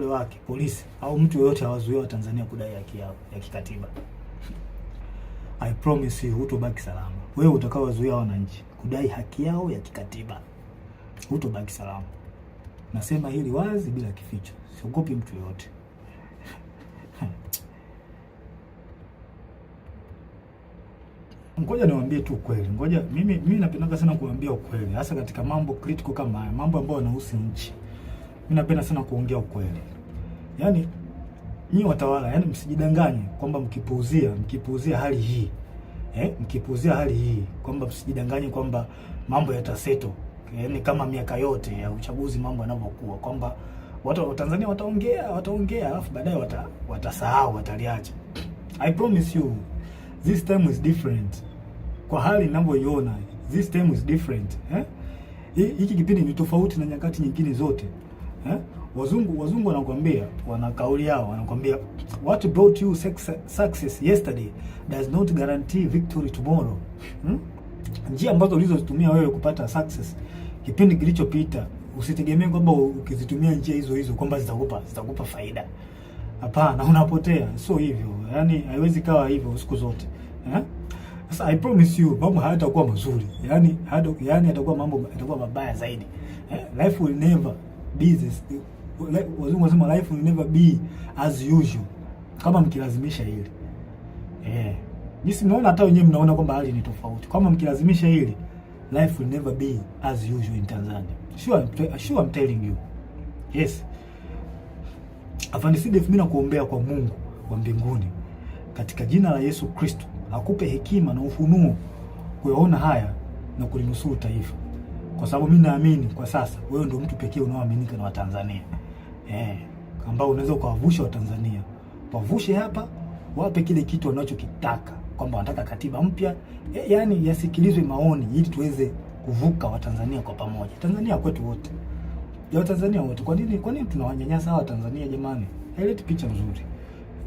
wake polisi au mtu yoyote hawazuia Tanzania kudai haki yao ya kikatiba. I promise you hutobaki salama. Wewe utakaowazuia wananchi kudai haki yao ya kikatiba, hutobaki salama. Nasema hili wazi bila kificho. Siogopi mtu yoyote. Ngoja niwaambie tu ukweli. Mimi napenda sana kuambia ukweli, hasa katika mambo critical kama haya, mambo ambayo yanahusu nchi. Mimi napenda sana kuongea ukweli. Yaani nyinyi watawala, msijidanganye kwamba mkipuuzia hali hii. Mkipuuzia hali hii kwamba msijidanganye kwamba mambo yataseto. Kama miaka yote ya uchaguzi mambo yanavyokuwa, kwamba watu wa Tanzania wataongea alafu baadaye watasahau, wataliacha. I promise you this time is different. Kwa hali ninavyoiona, this time is different. Hiki kipindi ni tofauti na nyakati nyingine zote. Wazungu wanakuambia, wana kauli yao, wanakuambia what brought you success yesterday does not guarantee victory tomorrow. Njia ambazo ulizozitumia wewe kupata success kipindi kilichopita, usitegemee kwamba ukizitumia njia hizo kwamba zitakupa faida. Hapana, unapotea. Sio hivyo. Haiwezi kawa hivyo siku zote. Sasa I promise you mambo hayatakuwa mazuri. Yatakuwa mabaya zaidi. Life will never be this. Wazungu wanasema life will never be as usual. Kama mkilazimisha hili. Jinsi mnaona hata wenyewe mnaona kwamba hali ni tofauti. Kama mkilazimisha hili, life will never be as usual in Tanzania. Sure I'm telling you. Yes. Afande Sidef, mimi nakuombea kwa Mungu wa mbinguni katika jina la Yesu Kristo akupe hekima na ufunuo kuyaona haya na kulinusuru taifa. Kwa sababu mimi naamini kwa sasa wewe ndio mtu pekee unaoaminika na Watanzania. Ambao unaweza kuwavusha Watanzania. Wavushe hapa, wape kile kitu wanachokitaka, kwamba wanataka katiba mpya. Yasikilizwe maoni ili tuweze kuvuka Watanzania kwa pamoja. Tanzania kwetu wote. Ya Watanzania wote. Kwa nini tunawanyanyasa hawa Tanzania jamani? Haileti picha nzuri.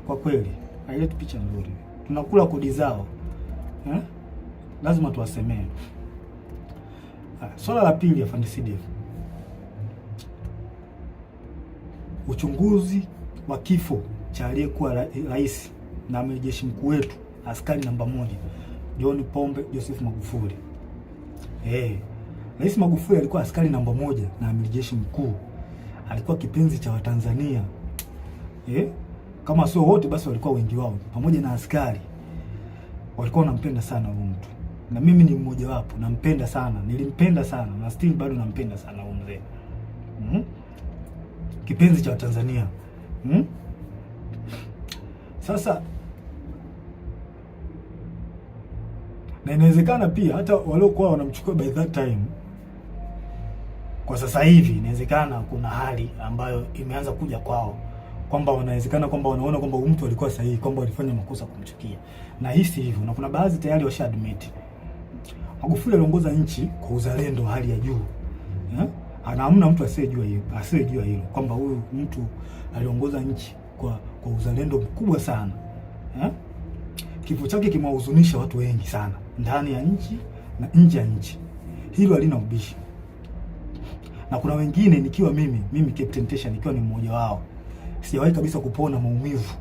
Kwa kweli, haileti picha nzuri. Tunakula kodi zao. Lazima tuwasemee. Swala la pili, Afande Sidef. Uchunguzi wa kifo cha aliyekuwa rais na amiri jeshi mkuu wetu, askari namba 1, John Pombe Joseph Magufuli. Rais Magufuli alikuwa askari namba 1 na amiri jeshi mkuu. Alikuwa kipenzi cha Watanzania. Kama sio wote basi walikuwa wengi wao. Pamoja na askari walikuwa wanampenda sana huyu mtu. na mimi ni mmoja wapo, nampenda sana, nilimpenda sana na still bado nampenda sana huyo mzee. Kipenzi cha Tanzania. Sasa na inawezekana pia hata waliokuwa wanamchukua by that time, kwa sasa hivi inawezekana kuna hali ambayo imeanza kuja kwao, kwamba wanawezekana kwamba wanaona kwamba mtu alikuwa sahihi, kwamba walifanya makosa kumchukia, na hisi hivyo, na kuna baadhi tayari washa admit. Magufuli aliongoza nchi kwa uzalendo hali ya juu, ana hamna mtu asiyejua hilo kwamba huyu mtu aliongoza nchi kwa uzalendo mkubwa sana. Kifo chake kimewahuzunisha watu wengi sana ndani ya nchi na nje ya nchi, hilo halina ubishi. Na kuna wengine, nikiwa mimi Captain Tesha nikiwa ni mmoja wao, sijawahi kabisa kupona maumivu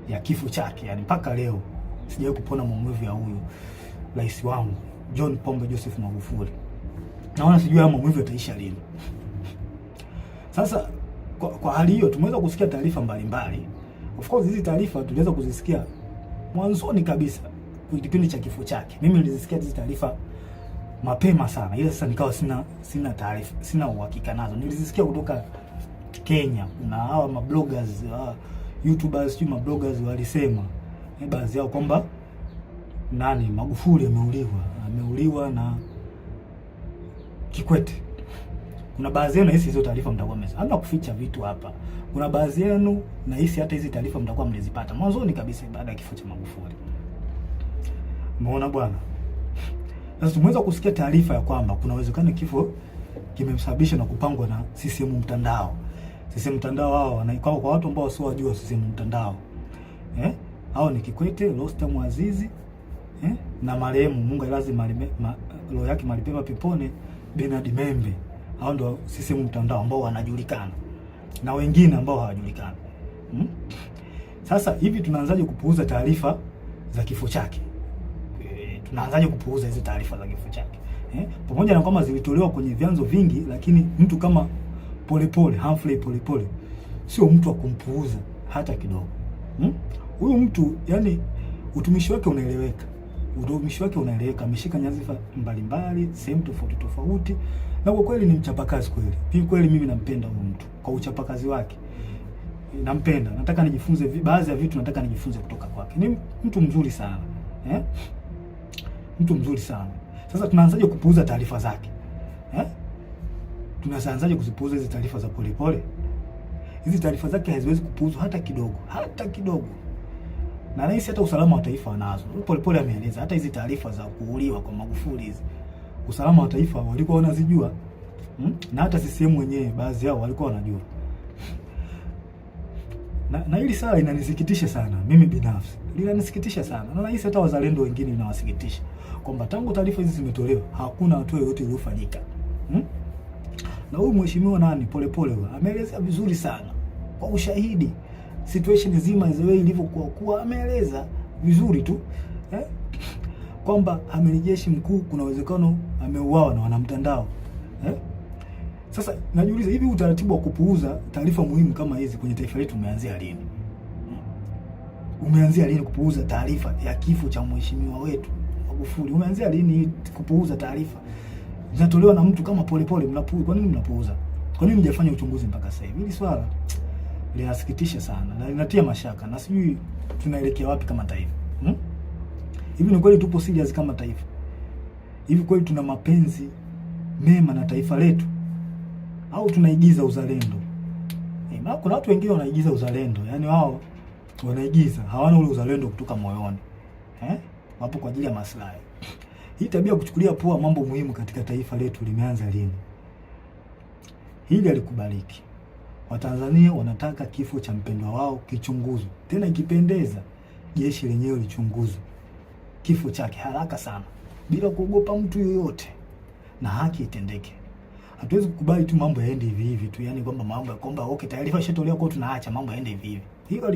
ya kifo chake, yani mpaka leo sijawahi kupona maumivu ya huyu rais wangu John Pombe Joseph Magufuli. Naona sijui haya maumivu yataisha lini. Sasa kwa hali hiyo tumeweza kusikia taarifa mbalimbali. Of course hizi taarifa tuliweza kuzisikia mwanzoni kabisa kwa kipindi cha kifo chake. Mimi nilizisikia hizi taarifa mapema sana, ila sasa nikawa sina taarifa, sina uhakika nazo. Nilizisikia kutoka Kenya, na hawa mabloggers, YouTubers, sio mabloggers, walisema baadhi yao kwamba Magufuli ameuliwa na Kikwete. Kuna baadhi yenu nahisi hizo taarifa mtakuwa hamna kuficha vitu hapa. Kuna baadhi yenu nahisi hata hizi taarifa mtakuwa mlizipata mwanzoni kabisa baada ya kifo cha Magufuli. Umeona bwana? Sasa tumeweza kusikia taarifa ya kwamba kuna uwezekano kifo kimemsababisha na kupangwa na CCM mtandao. CCM mtandao hao kwa watu ambao sio wajua CCM mtandao. Hao ni Kikwete, Rostam Azizi, na marehemu Mungu lazima roho yake malipema peponi Bernard Membe. Hao ndio CCM mtandao ambao wanajulikana na wengine ambao hawajulikani. Sasa hivi tunaanzaje kupuuza taarifa za kifo chake? Tunaanzaje kupuuza hizo taarifa za kifo chake? Pamoja na kwamba zilitolewa kwenye vyanzo vingi, lakini mtu kama Humphrey Polepole sio mtu wa kumpuuza hata kidogo. Huyu mtu yani utumishi wake unaeleweka. Ameshika nyadhifa mbalimbali sehemu tofauti, na kwa kweli ni mchapakazi kweli. Kweli mimi nampenda huyu mtu kwa uchapakazi wake. Nampenda. Nataka nijifunze baadhi ya vitu, nataka nijifunze kutoka kwake. Ni mtu mzuri sana. Mtu mzuri sana. Sasa tunaanzaje kupuuza taarifa zake? Tunaanzaje kuzipuuza hizi taarifa za Polepole? Hizi taarifa zake haziwezi kupuuzwa hata kidogo. Na nahisi hata usalama wa taifa wanazo. Polepole ameeleza hata hizi taarifa za kuuliwa kwa Magufuli hizi, usalama wa taifa walikuwa wanazijua. Na hata CCM wenyewe baadhi yao walikuwa wanajua. Na hili sala inanisikitisha sana mimi binafsi. Linanisikitisha sana. Na nahisi hata wazalendo wengine inawasikitisha kwamba tangu taarifa hizi zimetolewa hakuna hatua yoyote iliyofanyika. Na huyu mheshimiwa Polepole ameeleza vizuri sana kwa ushahidi situation nzima izoe ilivyokuwa, ameeleza vizuri tu kwamba amiri jeshi mkuu kuna uwezekano ameuawa na wanamtandao. Sasa najiuliza, hivi utaratibu wa kupuuza taarifa muhimu kama hizi kwenye taifa letu umeanzia lini? Umeanzia lini kupuuza taarifa ya kifo cha mheshimiwa wetu Magufuli? Umeanzia lini kupuuza taarifa zinatolewa na mtu kama Polepole? Mnapuuza. Kwa nini mnapuuza? Kwa nini mjafanya uchunguzi mpaka sasa hivi? Hili swala linasikitisha sana na linatia mashaka, na sijui tunaelekea wapi kama taifa. Hivi ni kweli tupo serious kama taifa? Hivi kweli tuna mapenzi mema na taifa letu, au tunaigiza uzalendo? Kuna watu wengine wanaigiza uzalendo, yani wao wanaigiza, hawana ule uzalendo kutoka moyoni. Wapo kwa ajili ya maslahi. Hii tabia kuchukulia poa mambo muhimu katika taifa letu limeanza lini? Hili alikubaliki. Watanzania wanataka kifo cha mpendwa wao kichunguzwe, tena ikipendeza jeshi lenyewe lichunguze kifo chake haraka sana bila kuogopa mtu yoyote, na haki itendeke. Hatuwezi kukubali tu mambo yaende hivi hivi tu, yani kwamba mambo kwamba okay taarifa ishatolewa kwa tunaacha mambo yaende hivi hivi. Hilo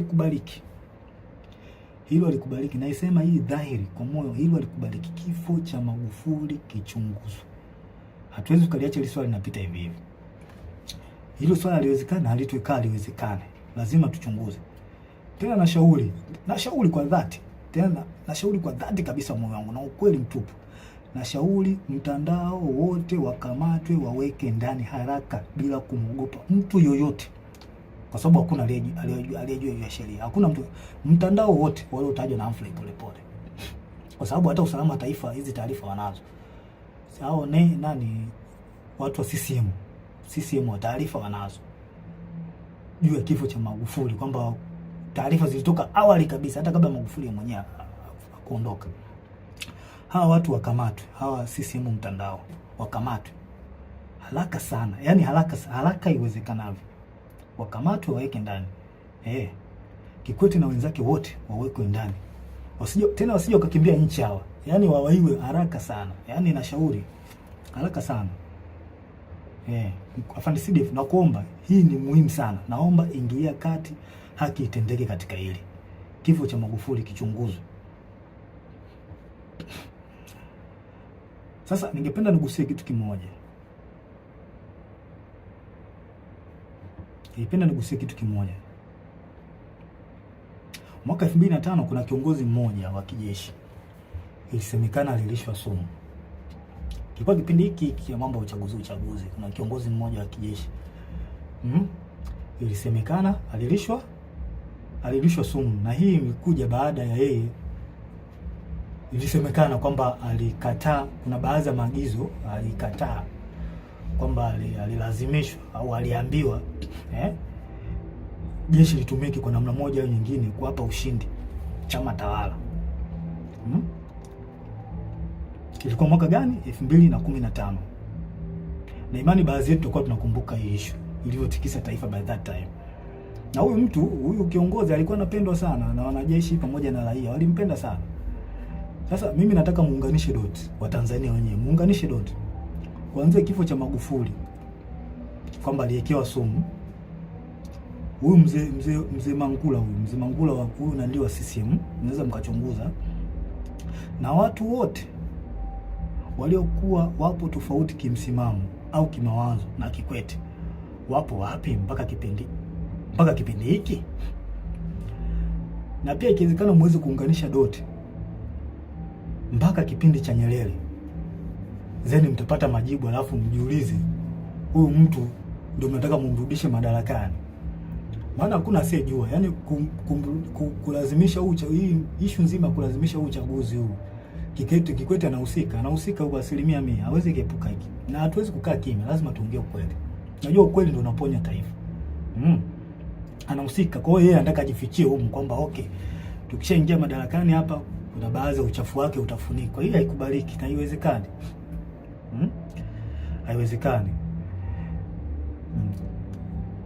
alikubaliki. Na isema hii dhahiri kwa moyo, hilo alikubaliki. Kifo cha Magufuli kichunguzwe. Hatuwezi kukaliacha hili swali linapita hivi hivi. Hilo swala haliwezekana, haliwezekane. Lazima tuchunguze. Tena nashauri kwa dhati. Tena nashauri kwa dhati kabisa moyo wangu na ukweli mtupu, nashauri mtandao wote wakamatwe, waweke ndani haraka bila kumwogopa mtu yoyote, kwa sababu hakuna aliyejua hiyo sheria. Hakuna mtu, mtandao wote waliotajwa na Humphrey Polepole, kwa sababu hata usalama wa taifa hizi taarifa wanazo. Hao nani watu wa CCM wa taarifa wanazo juu ya kifo cha Magufuli, kwamba taarifa zilitoka awali kabisa hata kabla Magufuli mwenyewe kuondoka. Hawa watu wakamatwe, hawa CCM mtandao wakamatwe haraka sana, yani haraka iwezekanavyo, wakamatwe waweke ndani. Kikwete na wenzake wote wawekwe ndani, wasije wakakimbia nchi hawa, yani wawaiwe haraka sana, yani nashauri haraka sana. Afande CDF, nakuomba, hii ni muhimu sana, naomba ingilia kati, haki itendeke katika hili. Kifo cha Magufuli kichunguzwe. Sasa ningependa nigusie kitu kimoja. Mwaka 2005 kuna kiongozi mmoja wa kijeshi ilisemekana alilishwa sumu. Kilikuwa kipindi hiki ya mambo ya uchaguzi. Kuna kiongozi mmoja wa kijeshi ilisemekana alilishwa sumu, na hii imekuja baada ya yeye, ilisemekana kwamba alikataa, kuna baadhi ya maagizo alikataa, kwamba alilazimishwa au aliambiwa jeshi litumike kwa namna moja au nyingine kuwapa ushindi chama tawala. Ilikuwa mwaka gani? 2015. Na imani baadhi yetu tulikuwa tunakumbuka hii issue iliyotikisa taifa by that time. Na huyu kiongozi alikuwa anapendwa sana na wanajeshi pamoja na raia, walimpenda sana. Sasa mimi nataka muunganishe dot, wa Tanzania wenyewe muunganishe dot. Kuanzia kifo cha Magufuli kwamba aliwekewa sumu. Huyu mzee Mangula huyu na ndio wa CCM, mnaweza mkachunguza. Na watu wote waliokuwa wapo tofauti kimsimamo au kimawazo na Kikwete wapo wapi mpaka kipindi hiki? Na pia ikiwezekana muweze kuunganisha doti mpaka kipindi cha Nyerere, zeni mtapata majibu, alafu mjiulize huyu mtu ndio mnataka mumrudishe madarakani. Maana hakuna asiyejua, yani kulazimisha hii issue nzima, kulazimisha uchaguzi huu. Kikwete anahusika kwa 100%, hawezi kuepuka hiki. Na hatuwezi kukaa kimya, lazima tuongee ukweli. Unajua ukweli ndio unaponya taifa. Anahusika, kwa hiyo yeye anataka ajifichie huko kwamba okay, tukishaingia madarakani hapa kuna baadhi ya uchafu wake utafunikwa. Hii haikubaliki na haiwezekani. Haiwezekani.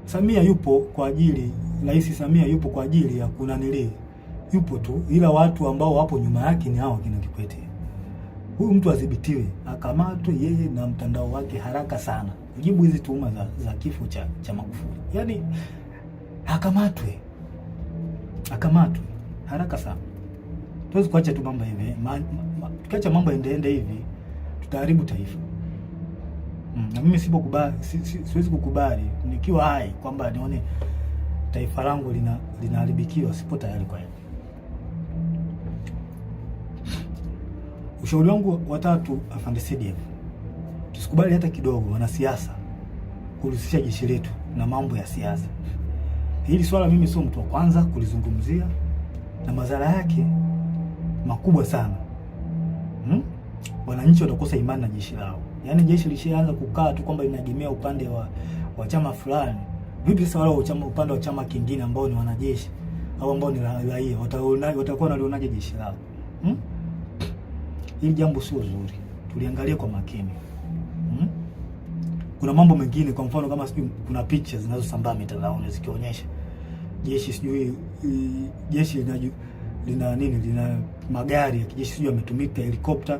Samia yupo kwa ajili, Rais Samia yupo kwa ajili ya kunanili, yupo tu, ila watu ambao wapo nyuma yake ni hao kina Kikwete. Huyu mtu adhibitiwe, akamatwe yeye na mtandao wake haraka sana, kujibu hizi tuhuma za kifo cha Magufuli. Yaani akamatwe haraka sana. Tuwezi kuacha tu mambo hivi. Tukiacha mambo ende hivi tutaharibu taifa. Na mimi siwezi kukubali nikiwa hai kwamba nione taifa langu linaharibikiwa. Sipo tayari kwa hiyo. Ushauri wangu wa tatu, Afande CDF, tusikubali hata kidogo wanasiasa kuhusisha jeshi letu na mambo ya siasa. Hili swala mimi sio mtu wa kwanza kulizungumzia, na madhara yake makubwa sana. Wananchi watakosa imani na jeshi lao. Yaani jeshi lishaanza kukaa tu kwamba linaegemea upande wa chama fulani. Vipi sasa wale upande wa chama kingine ambao ni wanajeshi au ambao ni raia watakuwa wanalionaje jeshi lao? Hili jambo sio zuri. Tuliangalia kwa makini. Kuna mambo mengine, kwa mfano kama sijui kuna picha zinazosambaa mitandaoni zikionyesha jeshi lina magari ya kijeshi sijui yametumika, helikopta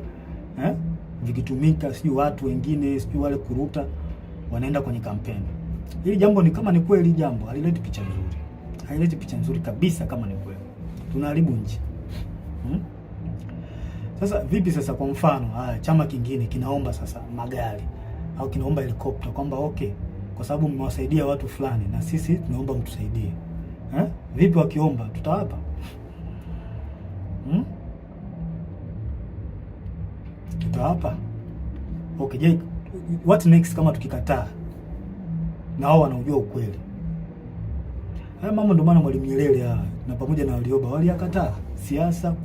vikitumika, sijui watu wengine sijui wale kuruta wanaenda kwenye kampeni. Hili jambo ni kama ni kweli, jambo halileti picha nzuri. Haileti picha nzuri kabisa kama ni kweli. Tunaharibu nchi. Sasa vipi sasa, kwa mfano chama kingine kinaomba sasa magari au kinaomba helikopta kwamba okay, kwa sababu mmewasaidia watu fulani na sisi tunaomba mtusaidie. Vipi wakiomba tutawapa? tumefika hapa. Okay, je, what next kama tukikataa? Na wao wanaujua ukweli. Haya mambo ndio maana Mwalimu Nyerere na pamoja na Warioba waliyakataa siasa,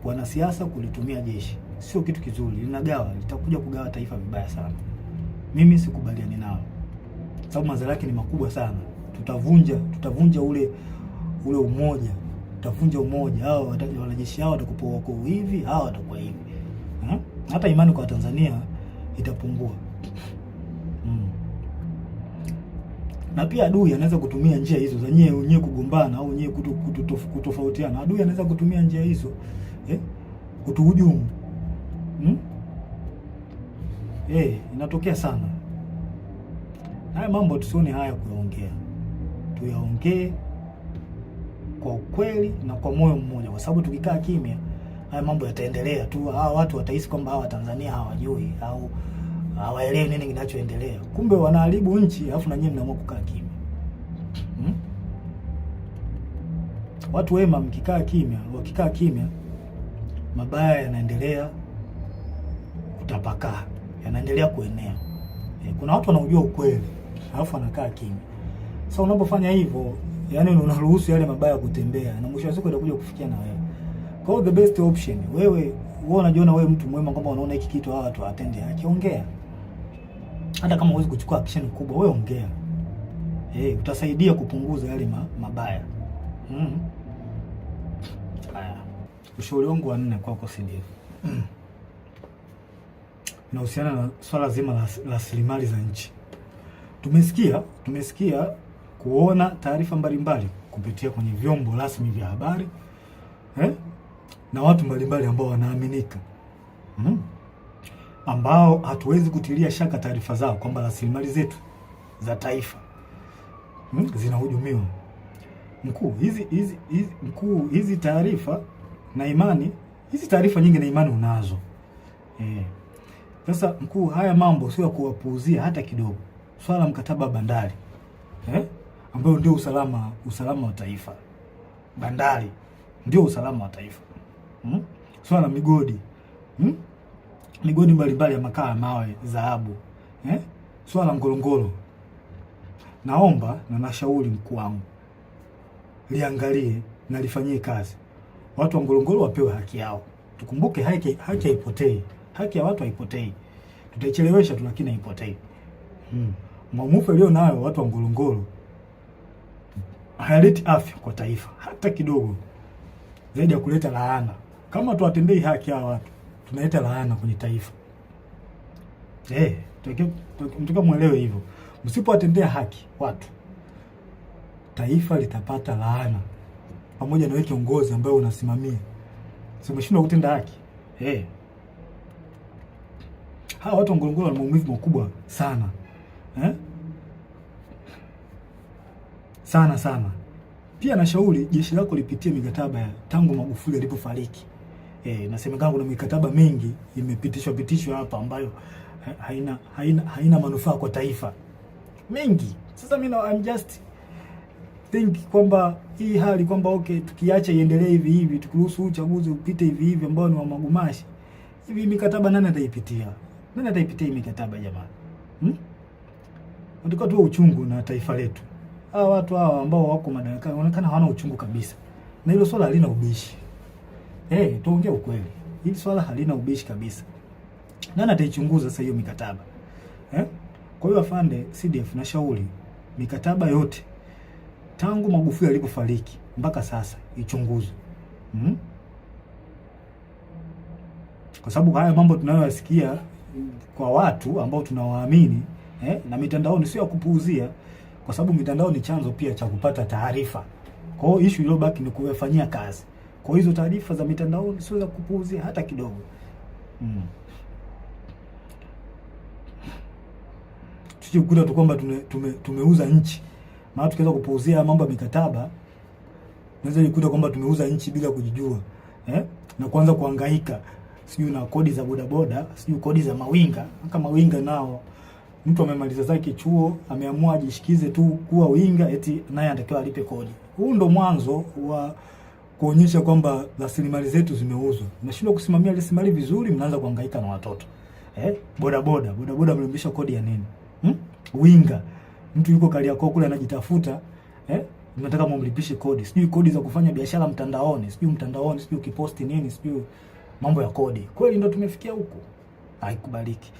wanasiasa kulitumia jeshi. Sio kitu kizuri, linagawa, litakuja kugawa taifa vibaya sana. Mimi sikubaliani nao. Sababu madhara yake ni makubwa sana. Tutavunja ule umoja. Tutavunja umoja. Hao wanajeshi hao watakuwa wako hivi, hao watakuwa hivi. Hata imani kwa Tanzania itapungua. Na pia adui anaweza kutumia njia hizo za nyewe kugombana au nyewe kutofautiana. Adui anaweza kutumia njia hizo kutuhujumu. Inatokea sana. Haya mambo tusione haya kuyaongea. Tuyaongee kwa ukweli na kwa moyo mmoja, kwa sababu tukikaa kimya haya mambo yataendelea tu. Hawa watu watahisi kwamba hawa Tanzania hawajui au hawaelewi nini kinachoendelea. Kumbe wanaharibu nchi, alafu na nyinyi mnaamua kukaa kimya. Watu wema wakikaa kimya, mabaya yanaendelea kutapakaa, yanaendelea kuenea. Kuna watu wanaujua ukweli, alafu wanakaa kimya. Sasa unapofanya hivyo, yani unaruhusu yale mabaya kutembea, na mwisho wa siku itakuja kufikia na wewe. Kwa hiyo the best option, wewe unajiona wewe mtu mwema, kwamba unaona hiki kitu hawa watu watende haki, ongea. Hata kama huwezi kuchukua action kubwa, wewe ongea. Utasaidia kupunguza yale mabaya. Haya. Ushauri wangu wa 4 kwako CDF. Inahusiana na swala zima la rasilimali za nchi. Tumesikia kuona taarifa mbalimbali kupitia kwenye vyombo rasmi vya habari na watu mbalimbali ambao wanaaminika, ambao hatuwezi kutilia shaka taarifa zao kwamba rasilimali zetu za taifa zinahujumiwa. Hizi taarifa na imani, hizi taarifa nyingi na imani unazo. Sasa mkuu, haya mambo sio ya kuwapuuzia hata kidogo. Swala mkataba wa bandari ambao ndio usalama wa taifa. Bandari ndio usalama wa taifa. Swala migodi. Migodi mbalimbali ya makaa ya mawe, dhahabu. Swala Ngorongoro. Naomba na nashauri mkuu wangu liangalie na lifanyie kazi. Watu wa Ngorongoro wapewe haki yao. Tukumbuke haki haipotei. Haki ya watu haipotei. Tutaichelewesha tu, lakini haipotei. Maumivu leo nayo watu wa Ngorongoro hayaleti afya kwa taifa hata kidogo, zaidi ya kuleta laana. Kama tuwatendei haki hawa watu, tunaleta laana kwenye taifa. Mtaka muelewe hivyo. Msipowatendea haki watu, taifa litapata laana, pamoja na wewe kiongozi ambaye unasimamia. Sio umeshindwa kutenda haki. Hawa watu wa Ngorongoro wana maumivu makubwa sana. Sana. Pia nashauri jeshi lako lipitie mikataba ya tangu Magufuli alipofariki. Nasemekana kuna mikataba mingi imepitishwa hapa ambayo haina manufaa kwa taifa. Mingi. Sasa mimi I'm just think kwamba hii hali kwamba okay, tukiacha iendelee hivi, tukiruhusu uchaguzi upite hivi ambao ni wa magumashi. Hivi mikataba nani ataipitia? Nani ataipitia hii mikataba jamani? Ndiko tu uchungu na taifa letu. Hawa watu hawa ambao wako madarakani wanaonekana hawana uchungu kabisa. Na hilo swala halina ubishi. Tuongee ukweli. Hili swala halina ubishi kabisa. Nani ataichunguza sasa hiyo mikataba? Kwa hiyo afande CDF na shauri mikataba yote tangu Magufuli alipofariki mpaka sasa ichunguzwe. Kwa sababu haya mambo tunayoyasikia kwa watu ambao tunawaamini na mitandaoni sio ya kupuuzia, kwa sababu mitandao ni chanzo pia cha kupata taarifa. Kwa hiyo issue iliyobaki ni kuyafanyia kazi. Kwa hizo taarifa za mitandaoni sio za kupuuzia hata kidogo. Tukikuta tu kwamba tumeuza nchi. Maana tukianza kupuuzia mambo ya mikataba, naweza nikuta kwamba tumeuza nchi bila kujijua. Na kuanza kuhangaika sijui na kodi za bodaboda, sijui kodi za mawinga. Kama mawinga nao mtu amemaliza zake chuo, ameamua ajishikize tu kuwa winga, eti naye anatakiwa alipe kodi. Huu ndo mwanzo wa kuonyesha kwamba rasilimali zetu zimeuzwa. Mnashindwa kusimamia rasilimali vizuri, mnaanza kuhangaika na watoto. Bodaboda mlimbisha kodi ya nini? Winga. Mtu yuko Kariakoo kule anajitafuta, mnataka mumlipishe kodi. Sijui kodi za kufanya biashara mtandaoni, sijui ukiposti nini, sijui mambo ya kodi. Kweli ndo tumefikia huko. Haikubaliki.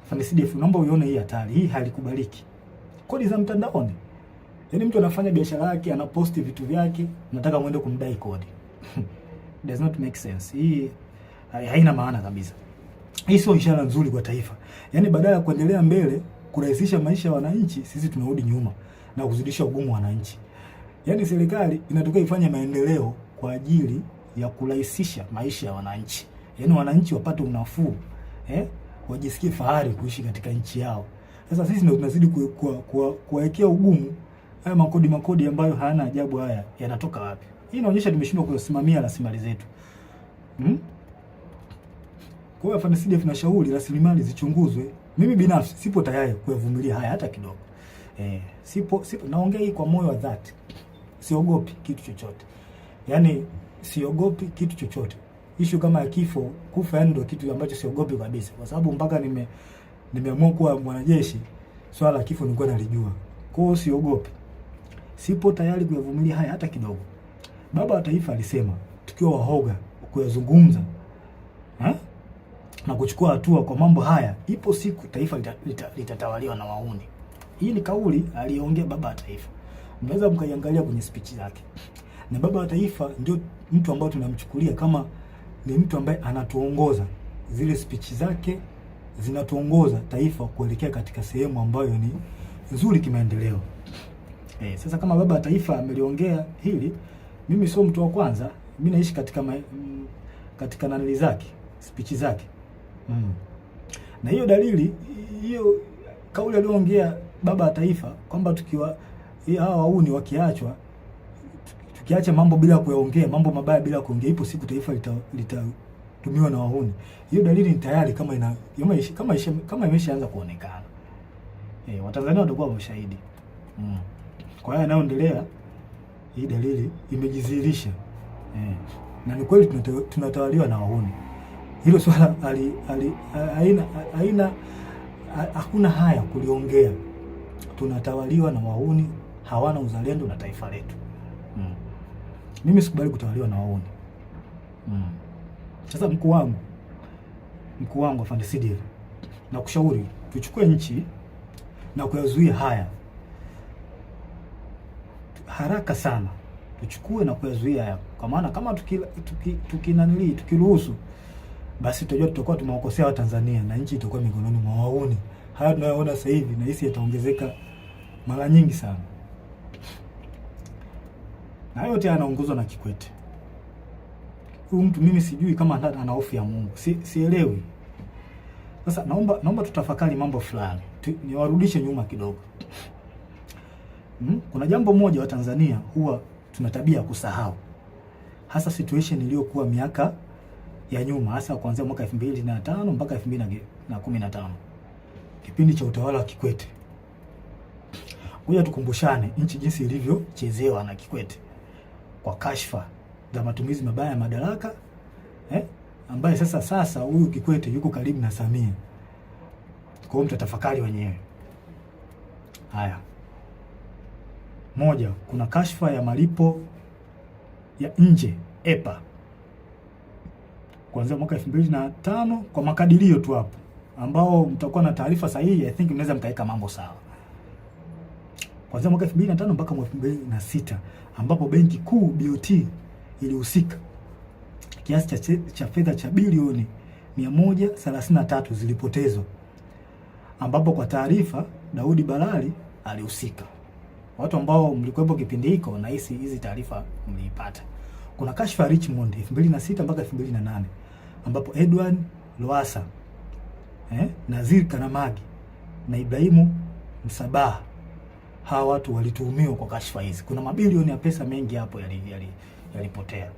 Afande CDF, naomba uione hii hatari. Hii halikubaliki. Kodi za mtandaoni. Yaani mtu anafanya biashara yake, anaposti vitu vyake, nataka muende kumdai kodi. Does not make sense. Hii haina maana kabisa. Hii sio ishara nzuri kwa taifa. Yaani badala ya kuendelea mbele, kurahisisha maisha ya wananchi, sisi tunarudi nyuma na kuzidisha ugumu wa wananchi. Yaani serikali inataka ifanye maendeleo kwa ajili ya kurahisisha maisha ya wananchi. Yaani wananchi wapate unafuu, wajisikie fahari kuishi katika nchi yao. Sasa sisi ndio tunazidi kuwekea ugumu. Haya makodi ambayo hayana ajabu, haya yanatoka wapi? Hii inaonyesha tumeshindwa kusimamia rasilimali zetu. Kwa hiyo Afande CDF tunashauri rasilimali zichunguzwe. Mimi binafsi sipo tayari kuyavumilia haya hata kidogo. Sipo naongea hii kwa moyo wa dhati. Siogopi kitu chochote. Yaani siogopi kitu chochote. Issue kama ya kifo, kufa ndio kitu ambacho siogopi kabisa. Kwa sababu mpaka nimeamua kuwa mwanajeshi, swala la kifo nilikuwa nalijua. Kwa hiyo siogopi. Sipo tayari kuyavumilia haya hata kidogo. Baba wa Taifa alisema tukiwa wahoga kuyazungumza na kuchukua hatua kwa mambo haya, ipo siku taifa litatawaliwa na wahuni. Hii ni kauli aliyoongea Baba wa Taifa. Mnaweza mkaiangalia kwenye speech zake. Na Baba wa Taifa ndio mtu ambaye tunamchukulia kama ni mtu ambaye anatuongoza. Zile speech zake zinatuongoza taifa kuelekea katika sehemu ambayo ni nzuri kimaendeleo. Sasa kama Baba wa Taifa ameliongea hili, mimi sio mtu wa kwanza. Mimi naishi katika nanili zake, speech zake. Na hiyo dalili, hiyo kauli aliyoongea Baba wa Taifa kwamba tukiwa hawa wahuni wakiachwa, tukiacha mambo bila kuyaongea, mambo mabaya bila kuongea, ipo siku taifa litatumiwa na wahuni. Hiyo dalili ni tayari kama imeshaanza kuonekana. Watanzania watakuwa washahidi. Kwa hiyo yanayoendelea, hii dalili imejidhihirisha. Na ni kweli tunatawaliwa na wahuni. Hilo swala hakuna haya kuliongea. Tunatawaliwa na wahuni, hawana uzalendo na taifa letu. Mimi sikubali kutawaliwa na wahuni. Sasa mkuu wangu Afande CDF, na kushauri tuchukue nchi na kuyazuia haya haraka sana. Tuchukue na kuyazuia haya, kwa maana kama tukiruhusu, basi tutajua tutakuwa tumewakosea Watanzania na nchi itakuwa mikononi mwa wahuni. Haya tunayoona sasa hivi na hisi yataongezeka mara nyingi sana. Na yote anaongozwa na Kikwete. Huyu mtu mimi sijui kama ana hofu ya Mungu. Sielewi. Sasa naomba tutafakari mambo fulani. Niwarudishe nyuma kidogo. Kuna jambo moja wa Tanzania huwa tuna tabia ya kusahau. Hasa situation iliyokuwa miaka ya nyuma, hasa kuanzia mwaka 2005 mpaka 2015. Kipindi cha utawala wa Kikwete. Ngoja tukumbushane nchi jinsi ilivyochezewa na Kikwete kwa kashfa za matumizi mabaya ya madaraka, ambaye sasa huyu Kikwete yuko karibu na Samia. Kwa hiyo mtatafakari wenyewe. Haya. Moja, kuna kashfa ya malipo ya nje EPA kuanzia mwaka 2005 kwa makadirio tu hapo, ambao mtakuwa na taarifa sahihi. I think mnaweza mkaweka mambo sawa. Kuanzia mwaka 2005 mpaka mwaka 2006, ambapo benki kuu BOT ilihusika, kiasi cha fedha cha bilioni 133 zilipotezwa, ambapo kwa taarifa Daudi Balali alihusika. Watu ambao mlikuwepo kipindi hiko na hizi taarifa mliipata. Kuna kashfa ya Richmond 2006 mpaka 2008, ambapo Edward Lowassa, Nazir Kanamagi na Ibrahimu Msabaha, hawa watu walituhumiwa kwa kashfa hizi. Kuna mabilioni ya pesa mengi hapo yalipotea.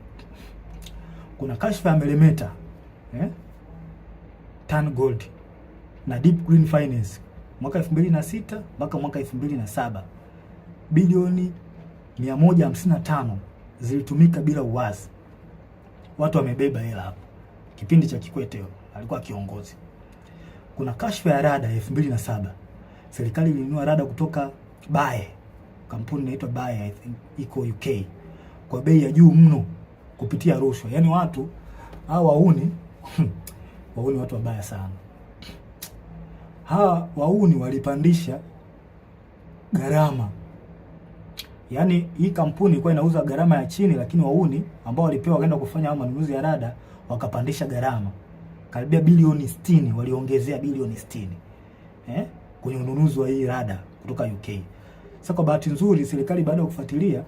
Kuna kashfa ya Meremeta, Tan Gold na Deep Green Finance mwaka 2006 mpaka mwaka 2007, bilioni 155 zilitumika bila uwazi. Watu wamebeba hela hapo. Kipindi cha Kikwete alikuwa kiongozi. Kuna kashfa ya rada 2007. Serikali ilinunua rada kutoka Bae. Kampuni inaitwa Bae, I think iko UK. Kwa bei ya juu mno kupitia rushwa. Yaani watu hao wauni wauni watu wabaya sana. Hawa wauni walipandisha gharama. Yaani hii kampuni ilikuwa inauza gharama ya chini, lakini wauni ambao walipewa kwenda kufanya manunuzi ya rada wakapandisha gharama. Karibia bilioni 60, waliongezea bilioni 60. Kwenye ununuzi wa hii rada kutoka UK. Sasa kwa bahati nzuri serikali baada ya kufuatilia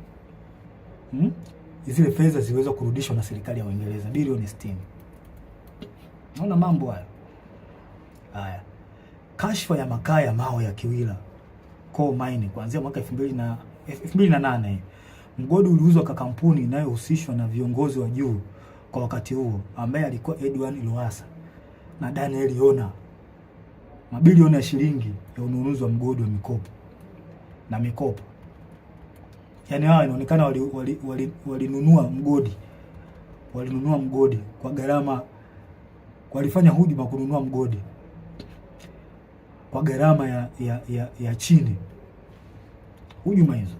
zile fedha ziliweza kurudishwa na serikali ya Uingereza, bilioni 60. Naona mambo haya. Haya. Kashfa ya makaa ya mawe ya Kiwila Coal Mine kuanzia mwaka 2008. Mgodi uliuzwa kwa kampuni inayohusishwa na viongozi wa juu kwa wakati huo ambaye alikuwa Edwin Lowassa na Daniel Yona. Mabilioni ya shilingi ya ununuzi wa mgodi wa mikopo. Yaani hawa inaonekana walinunua mgodi. Walinunua mgodi kwa gharama, walifanya hujuma kununua mgodi kwa gharama ya chini. Hujuma hizo.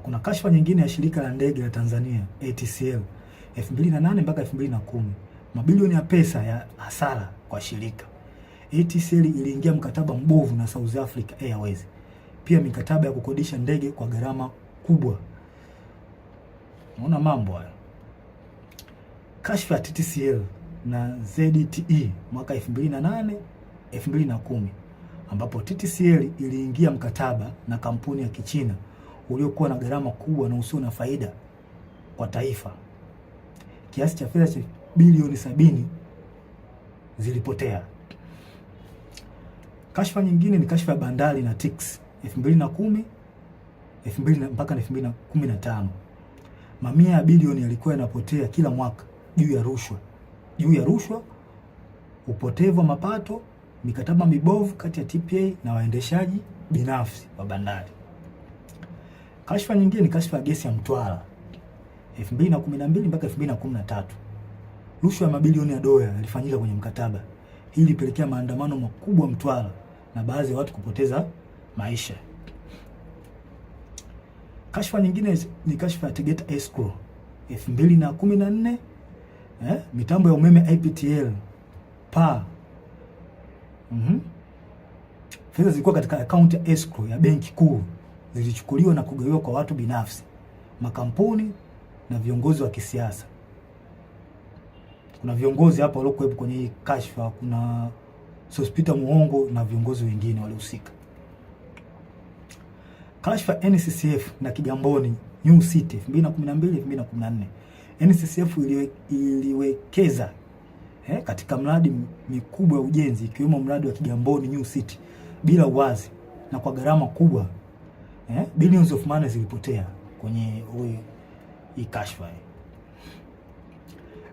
Kuna kashfa nyingine ya shirika la ndege la Tanzania ATCL 2008 mpaka 2010. Mabilioni ya pesa ya hasara kwa shirika. ATCL iliingia mkataba mbovu na South Africa Airways. Pia mikataba ya kukodisha ndege kwa gharama kubwa. Unaona mambo haya. Kashfa ya TTCL na ZTE mwaka 2008 2010 ambapo TTCL iliingia mkataba na kampuni ya Kichina uliokuwa na gharama kubwa na usio na faida kwa taifa. Kiasi cha fedha cha bilioni 70 zilipotea. Kashfa nyingine ni kashfa ya bandari na TICS 2010 mpaka 2015. Mamia ya bilioni yalikuwa yanapotea kila mwaka juu ya rushwa, upotevu wa mapato, mikataba mibovu kati ya TPA na waendeshaji binafsi wa bandari. Kashfa nyingine ni kashfa ya gesi ya Mtwara 2012 mpaka 2013. Rushwa ya mabilioni ya dola yalifanyika kwenye mkataba. Hii ilipelekea maandamano makubwa Mtwara na baadhi ya watu kupoteza maisha. Kashfa nyingine ni kashfa ya Tegeta Escrow 2014, mitambo ya umeme IPTL PA. Fedha zilikuwa katika akaunti ya escrow ya benki kuu zilichukuliwa na kugawiwa kwa watu binafsi, makampuni na viongozi wa kisiasa. Kuna viongozi hapa waliokuwepo kwenye hii kashfa, kuna Sospeter Muhongo na viongozi wengine walihusika. Kashfa NCCF na Kigamboni New City 2012-2014. NCCF iliwekeza katika mradi mikubwa ya ujenzi ikiwemo mradi wa Kigamboni New City bila uwazi na kwa gharama kubwa. Billions of money zilipotea kwenye hii kashfa.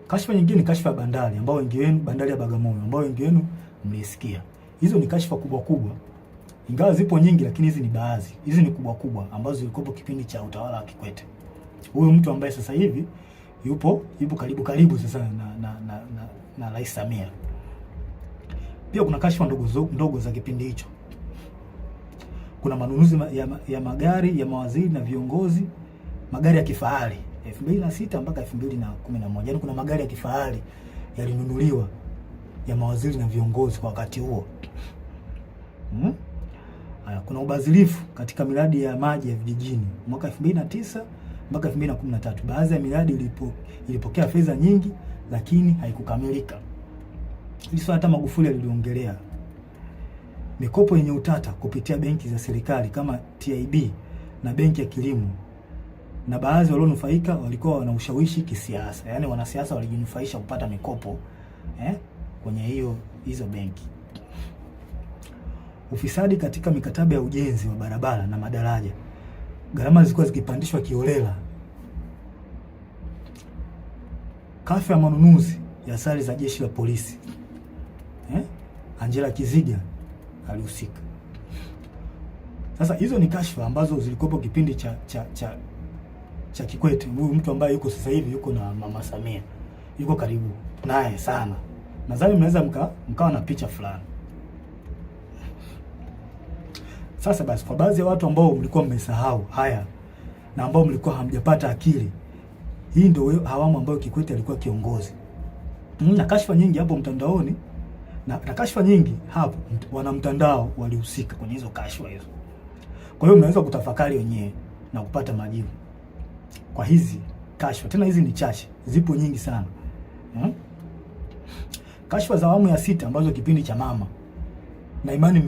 Kashfa nyingine ni kashfa ya bandari ambao wengi wenu, bandari ya Bagamoyo ambao wengi wenu mlisikia. Hizo ni kashfa kubwa. Ingawa zipo nyingi lakini hizi ni baadhi. Hizi ni kubwa ambazo zilikuwa kipindi cha utawala wa Kikwete. Huyo mtu ambaye sasa hivi yupo karibu sasa na Rais Samia. Pia kuna kashfa ndogo za kipindi hicho. Kuna manunuzi ya magari ya mawaziri na viongozi, magari ya kifahari 2006 mpaka 2011. Yaani kuna magari ya kifahari yalinunuliwa ya mawaziri na viongozi kwa wakati huo. Kuna ubadhirifu katika miradi ya maji ya vijijini mwaka 2009 mpaka 2013. Baadhi ya miradi ilipokea fedha nyingi lakini haikukamilika. Hizo hata Magufuli aliliongelea. Mikopo yenye utata kupitia benki za serikali kama TIB na benki ya kilimo, na baadhi walionufaika walikuwa wana ushawishi kisiasa. Yaani wanasiasa walijinufaisha kupata mikopo kwenye hizo benki. Ufisadi katika mikataba ya ujenzi wa barabara na madaraja. Gharama zilikuwa zikipandishwa kiholela. Kashfa ya manunuzi ya sare za jeshi la polisi. Angela Kiziga alihusika. Sasa hizo ni kashfa ambazo zilikuwa kipindi cha Kikwete, huyu mtu ambaye yuko sasa hivi yuko na Mama Samia, yuko karibu naye sana. Nadhani mnaweza mkawa na picha fulani. Sasa basi, kwa baadhi ya watu ambao mlikuwa mmesahau haya na ambao mlikuwa hamjapata akili, hii ndio awamu ambayo Kikwete alikuwa kiongozi. Na kashfa nyingi hapo mtandaoni na kashfa nyingi hapo, wana mtandao walihusika kwenye hizo kashfa hizo. Kwa hiyo mnaweza kutafakari wenyewe na kupata majibu kwa hizi kashfa. Tena hizi ni chache, zipo nyingi sana. Kashfa za awamu ya 6 ambazo kipindi cha mama na imani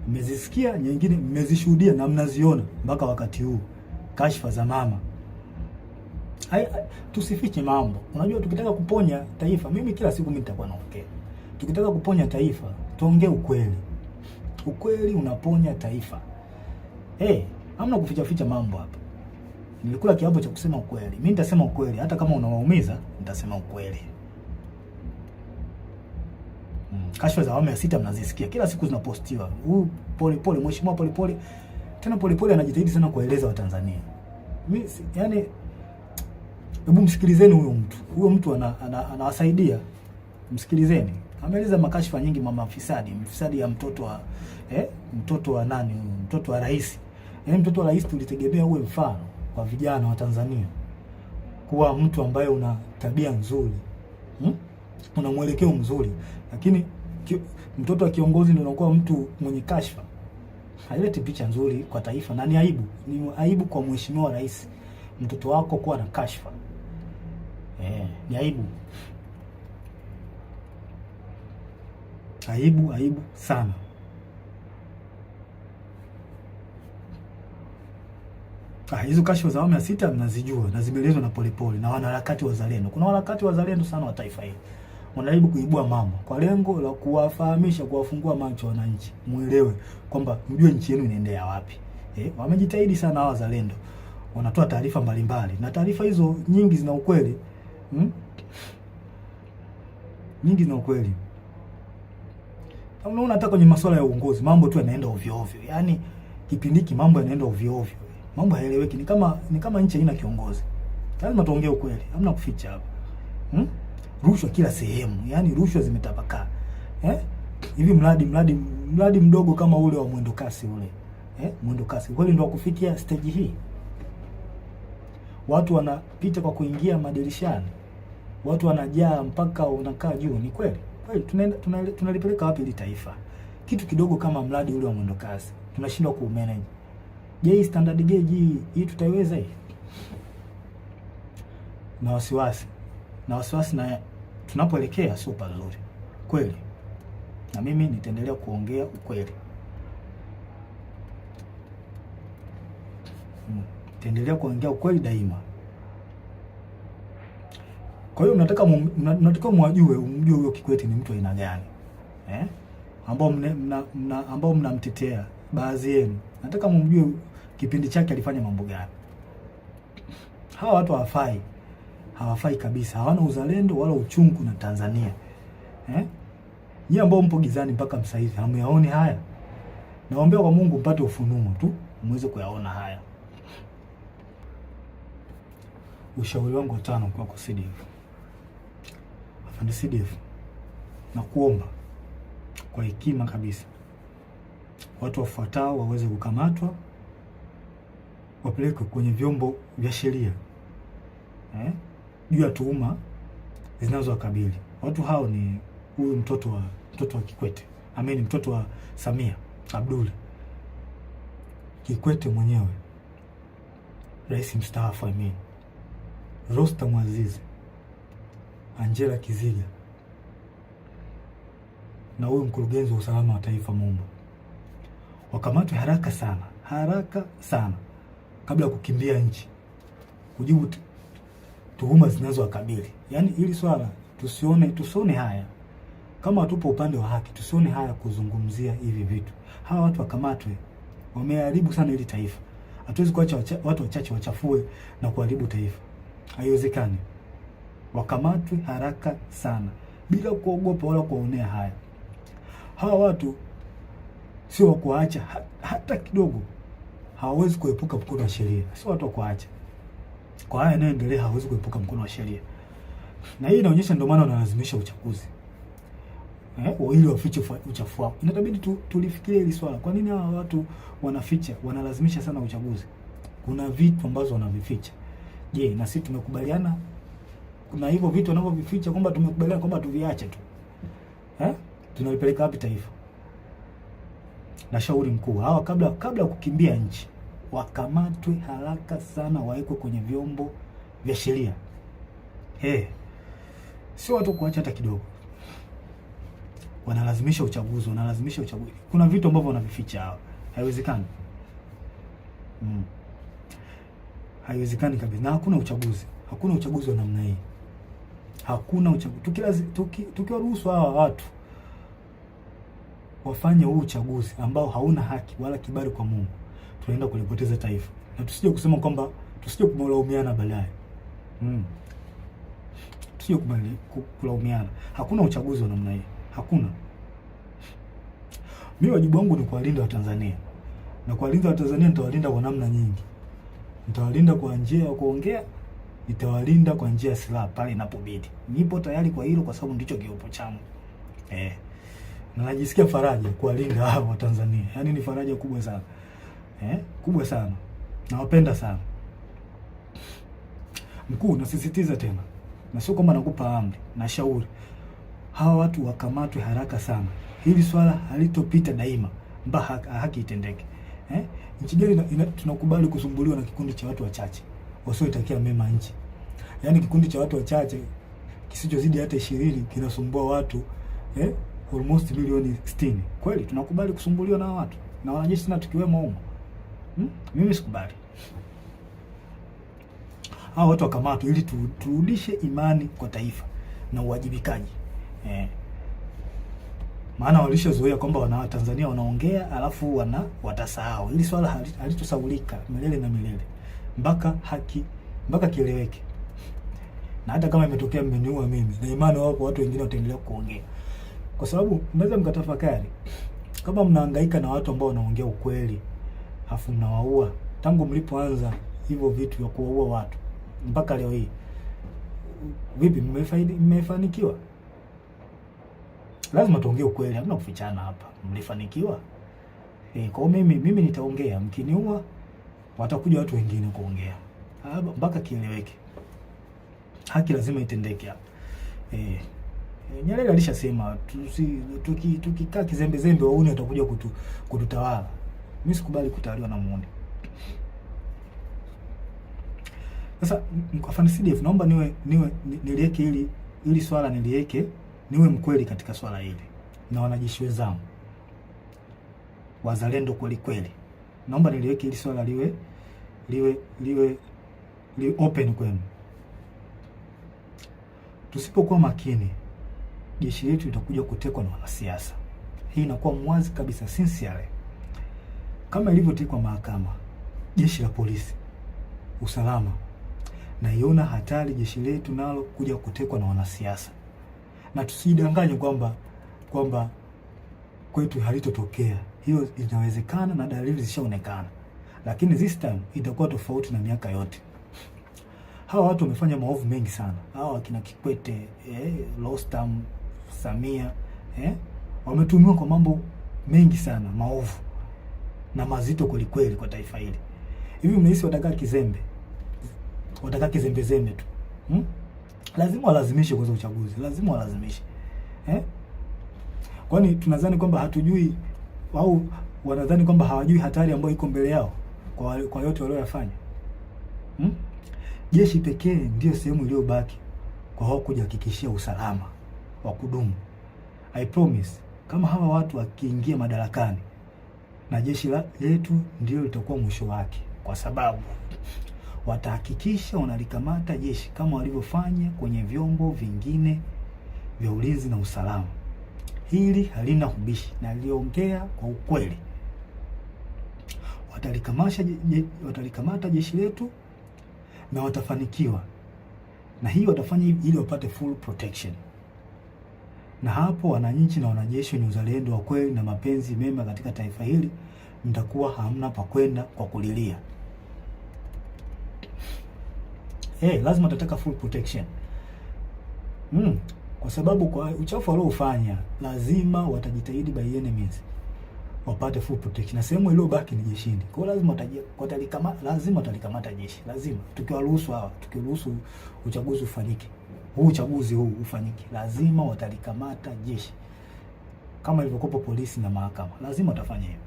mmezisikia, nyingine mmezishuhudia na mnaziona mpaka wakati huu. Kashfa za mama. Tusifiche mambo. Unajua, tukitaka kuponya taifa, mimi kila siku nitakuwa naongea, tukitaka kuponya taifa tuongee ukweli. Ukweli unaponya taifa. Hamna kuficha mambo hapa. Nilikula kiapo cha kusema ukweli. Mimi nitasema ukweli, hata kama unawaumiza nitasema ukweli. Kashfa za awamu ya 6 mnazisikia kila siku zinapostiwa. Pole mheshimiwa pole. Tena pole anajitahidi sana kueleza Watanzania. Mimi yani, hebu msikilizeni huyo mtu anawasaidia. Msikilizeni. Ameeleza makashfa nyingi, mama mfisadi ya mtoto wa nani? Mtoto wa rais. Mtoto wa rais tulitegemea uwe mfano kwa vijana wa Tanzania. Kuwa mtu ambaye una tabia nzuri. Una mwelekeo mzuri. Lakini mtoto wa kiongozi ndio anakuwa mtu mwenye kashfa. Haileti picha nzuri kwa taifa na ni aibu. Ni aibu kwa mheshimiwa rais. Mtoto wako kuwa na kashfa. Ni aibu. Aibu sana. Hizo kashfa za awamu ya 6 mnazijua na zimeelezwa na Polepole na wanaharakati wazalendo. Kuna wanaharakati wazalendo sana wa taifa hili. Wanajaribu kuibua mambo kwa lengo la kuwafahamisha, kuwafungua macho wananchi, muelewe kwamba mjue nchi yenu inaendea wapi. Wamejitahidi sana hawa wazalendo. Wanatoa taarifa mbalimbali na taarifa hizo nyingi zina ukweli. Nyingi zina ukweli. Unaona, hata kwenye masuala ya uongozi mambo tu yanaenda ovyo ovyo. Yaani kipindi hiki mambo yanaenda ovyo ovyo. Mambo haeleweki, ni kama nchi haina kiongozi. Lazima tuongee ukweli, hamna kuficha hapa. Rushwa kila sehemu, yaani rushwa zimetapakaa. Hivi mradi mdogo kama ule wa mwendo kasi ule. Mwendo kasi kweli ndio kufikia stage hii. Watu wanapita kwa kuingia madirishani. Watu wanajaa mpaka unakaa juu. Ni kweli? Kweli tunalipeleka wapi hili taifa? Kitu kidogo kama mradi ule wa mwendo kasi tunashindwa ku-manage. Je, standard gauge hii tutaiweza hii? Na wasiwasi na tunapoelekea sio pazuri. Kweli. Na mimi nitaendelea kuongea ukweli. Nitaendelea kuongea ukweli daima. Kwa hiyo mnataka umjue huyo Kikwete ni mtu aina gani? Ambao mnamtetea baadhi yenu. Nataka mumjue kipindi chake alifanya mambo gani. Hawa watu hawafai kabisa. Hawana uzalendo wala uchungu na Tanzania. Nyie ambao mpo gizani mpaka sasa hivi hamuyaoni haya. Naombea kwa Mungu mpate ufunuo tu muweze kuyaona haya. Ushauri wangu wa 5 kwa CDF. Afande CDF, na kuomba kwa hekima kabisa, watu wafuatao waweze kukamatwa, wapelekwe kwenye vyombo vya sheria juu ya tuhuma zinazowakabili. Watu hao ni huyu mtoto wa Kikwete, mtoto wa Samia Abdul Kikwete mwenyewe, rais mstaafu, Rostam Aziz, Angela Kiziga na huyu mkurugenzi wa usalama wa taifa Mumba. Wakamatwe haraka sana kabla ya kukimbia nchi kujibu tuhuma zinazowakabili. Yaani hili swala tusione haya. Kama tupo upande wa haki, tusione haya kuzungumzia hivi vitu. Hawa watu wakamatwe. Wameharibu sana hili taifa. Hatuwezi kuacha watu wachache wachafue na kuharibu taifa. Haiwezekani. Wakamatwe haraka sana bila kuogopa wala kuonea haya. Hawa watu sio wa kuacha hata kidogo. hawawezi kuepuka mkono wa sheria, sio watu wa kuacha. Kwa haya yanayoendelea hawawezi kuepuka mkono wa sheria, na hii inaonyesha ndio maana wanalazimisha uchaguzi ili wafiche uchafu wao. Inatabidi tulifikirie hili swala. Kwa nini hawa watu wanaficha, wanalazimisha sana uchaguzi? Kuna vitu ambazo wanavificha. Je, na sisi tumekubaliana kuna hivyo vitu wanavyovificha kwamba tumekubaliana kwamba tuviache tu? Tunalipeleka wapi taifa? Na shauri mkuu, hawa kabla kukimbia nchi wakamatwe haraka sana, wawekwe kwenye vyombo vya sheria. Sio watu kuacha hata kidogo. Wanalazimisha uchaguzi, Kuna vitu ambavyo wanavificha hawa. Haiwezekani. Haiwezekani kabisa. Na hakuna uchaguzi wa namna hii. Hakuna uchaguzi. Tukiwaruhusu hawa watu wafanye huu uchaguzi ambao hauna haki wala kibali kwa Mungu, tunaenda kulipoteza taifa. Na tusije kusema kwamba kumlaumiana baadaye. Tusije kulaumiana. Hakuna uchaguzi wa namna hii. Hakuna. Mimi wajibu wangu ni kuwalinda Watanzania. Na kuwalinda Watanzania nitawalinda kwa namna nyingi. Nitawalinda kwa njia ya kuongea, nitawalinda kwa njia ya silaha pale inapobidi. Nipo tayari kwa hilo kwa sababu ndicho kiopo changu. Na najisikia faraja kuwalinda hao Watanzania. Yaani ni faraja kubwa sana. Kubwa sana. Nawapenda sana. Mkuu, nasisitiza tena. Na sio kwamba nakupa amri, na shauri. Hawa watu wakamatwe haraka sana. Hili swala halitopita daima mpaka haki itendeke. Nchi gani tunakubali kusumbuliwa na kikundi cha watu wachache wasioitakia mema nchi? Yaani kikundi cha watu wachache kisichozidi hata 20 kinasumbua watu almost milioni 60. Kweli tunakubali kusumbuliwa na watu na wanajeshi na tukiwemo humo? Mimi sikubali. Hao watu wakamatwe ili turudishe imani kwa taifa na uwajibikaji. Maana walishazoea kwamba Watanzania wanaongea alafu watasahau. Hili swala halitosahaulika milele na milele mpaka kieleweke. Na hata kama imetokea mmeniua mimi, na imani wapo watu wengine wataendelea kuongea. Kwa sababu mnaweza mkatafakari, kama mnahangaika na watu ambao wanaongea ukweli afu mnawaua tangu mlipoanza hivyo vitu vya kuwaua watu mpaka leo hii, vipi mmefanikiwa? Lazima tuongee ukweli, hamna kufichana hapa. Mlifanikiwa? Kwa mimi nitaongea, mkiniua watakuja watu wengine kuongea. Mpaka kieleweke. Haki lazima itendeke hapa. Nyerere alishasema tukikaa kizembe wauni watakuja kututawala. Mimi sikubali kutawaliwa na muone. Sasa afande CDF, naomba niliweke ili swala niliweke, niwe mkweli katika swala hili. Na wanajeshi wenzangu wazalendo kweli. Naomba niliweke ili swala liwe open kwenu. Tusipokuwa makini, jeshi letu litakuja kutekwa na wanasiasa. Hii inakuwa mwazi kabisa, sincerely. Kama ilivyotekwa mahakama, jeshi la polisi, usalama, na iona hatari jeshi letu nalo kuja kutekwa na wanasiasa. Na tusidanganye kwamba kwetu halitotokea. Hiyo inawezekana na dalili zishaonekana. Lakini this time itakuwa tofauti na miaka yote. Hawa watu wamefanya maovu mengi sana. Hawa kina Kikwete, Rostam, Samia, wametumiwa kwa mambo mengi sana, maovu na mazito kweli kwa taifa hili. Hivi mnahisi watakaa kizembe? Watakaa kizembe tu? Lazima walazimishe kwa uchaguzi. Lazima walazimishe. Kwani tunadhani kwamba hatujui au wanadhani kwamba hawajui hatari ambayo iko mbele yao kwa yote walioyafanya? Jeshi pekee ndio sehemu iliyobaki kwa hao kujihakikishia usalama wa kudumu. I promise, kama hawa watu wakiingia madarakani, na jeshi letu ndio litakuwa mwisho wake, kwa sababu watahakikisha wanalikamata jeshi kama walivyofanya kwenye vyombo vingine vya ulinzi na usalama. Hili halina ubishi na liongea kwa ukweli. Watalikamata jeshi letu na watafanikiwa. Na hii watafanya ili wapate full protection. na hapo wananchi na wanajeshi wenye uzalendo wa kweli na mapenzi mema katika taifa hili mtakuwa hamna pa kwenda kwa kulilia. Lazima tutataka full protection. Kwa sababu kwa uchafu waliofanya lazima watajitahidi by enemies wapate full protection. Na sehemu iliyobaki ni jeshini. Kwa hiyo lazima watalikamata jeshi. Lazima tukiruhusu uchaguzi ufanyike. Uchaguzi huu ufanyike. Lazima watalikamata jeshi. Kama ilivyokuwa polisi na mahakama. Lazima watafanya hivyo.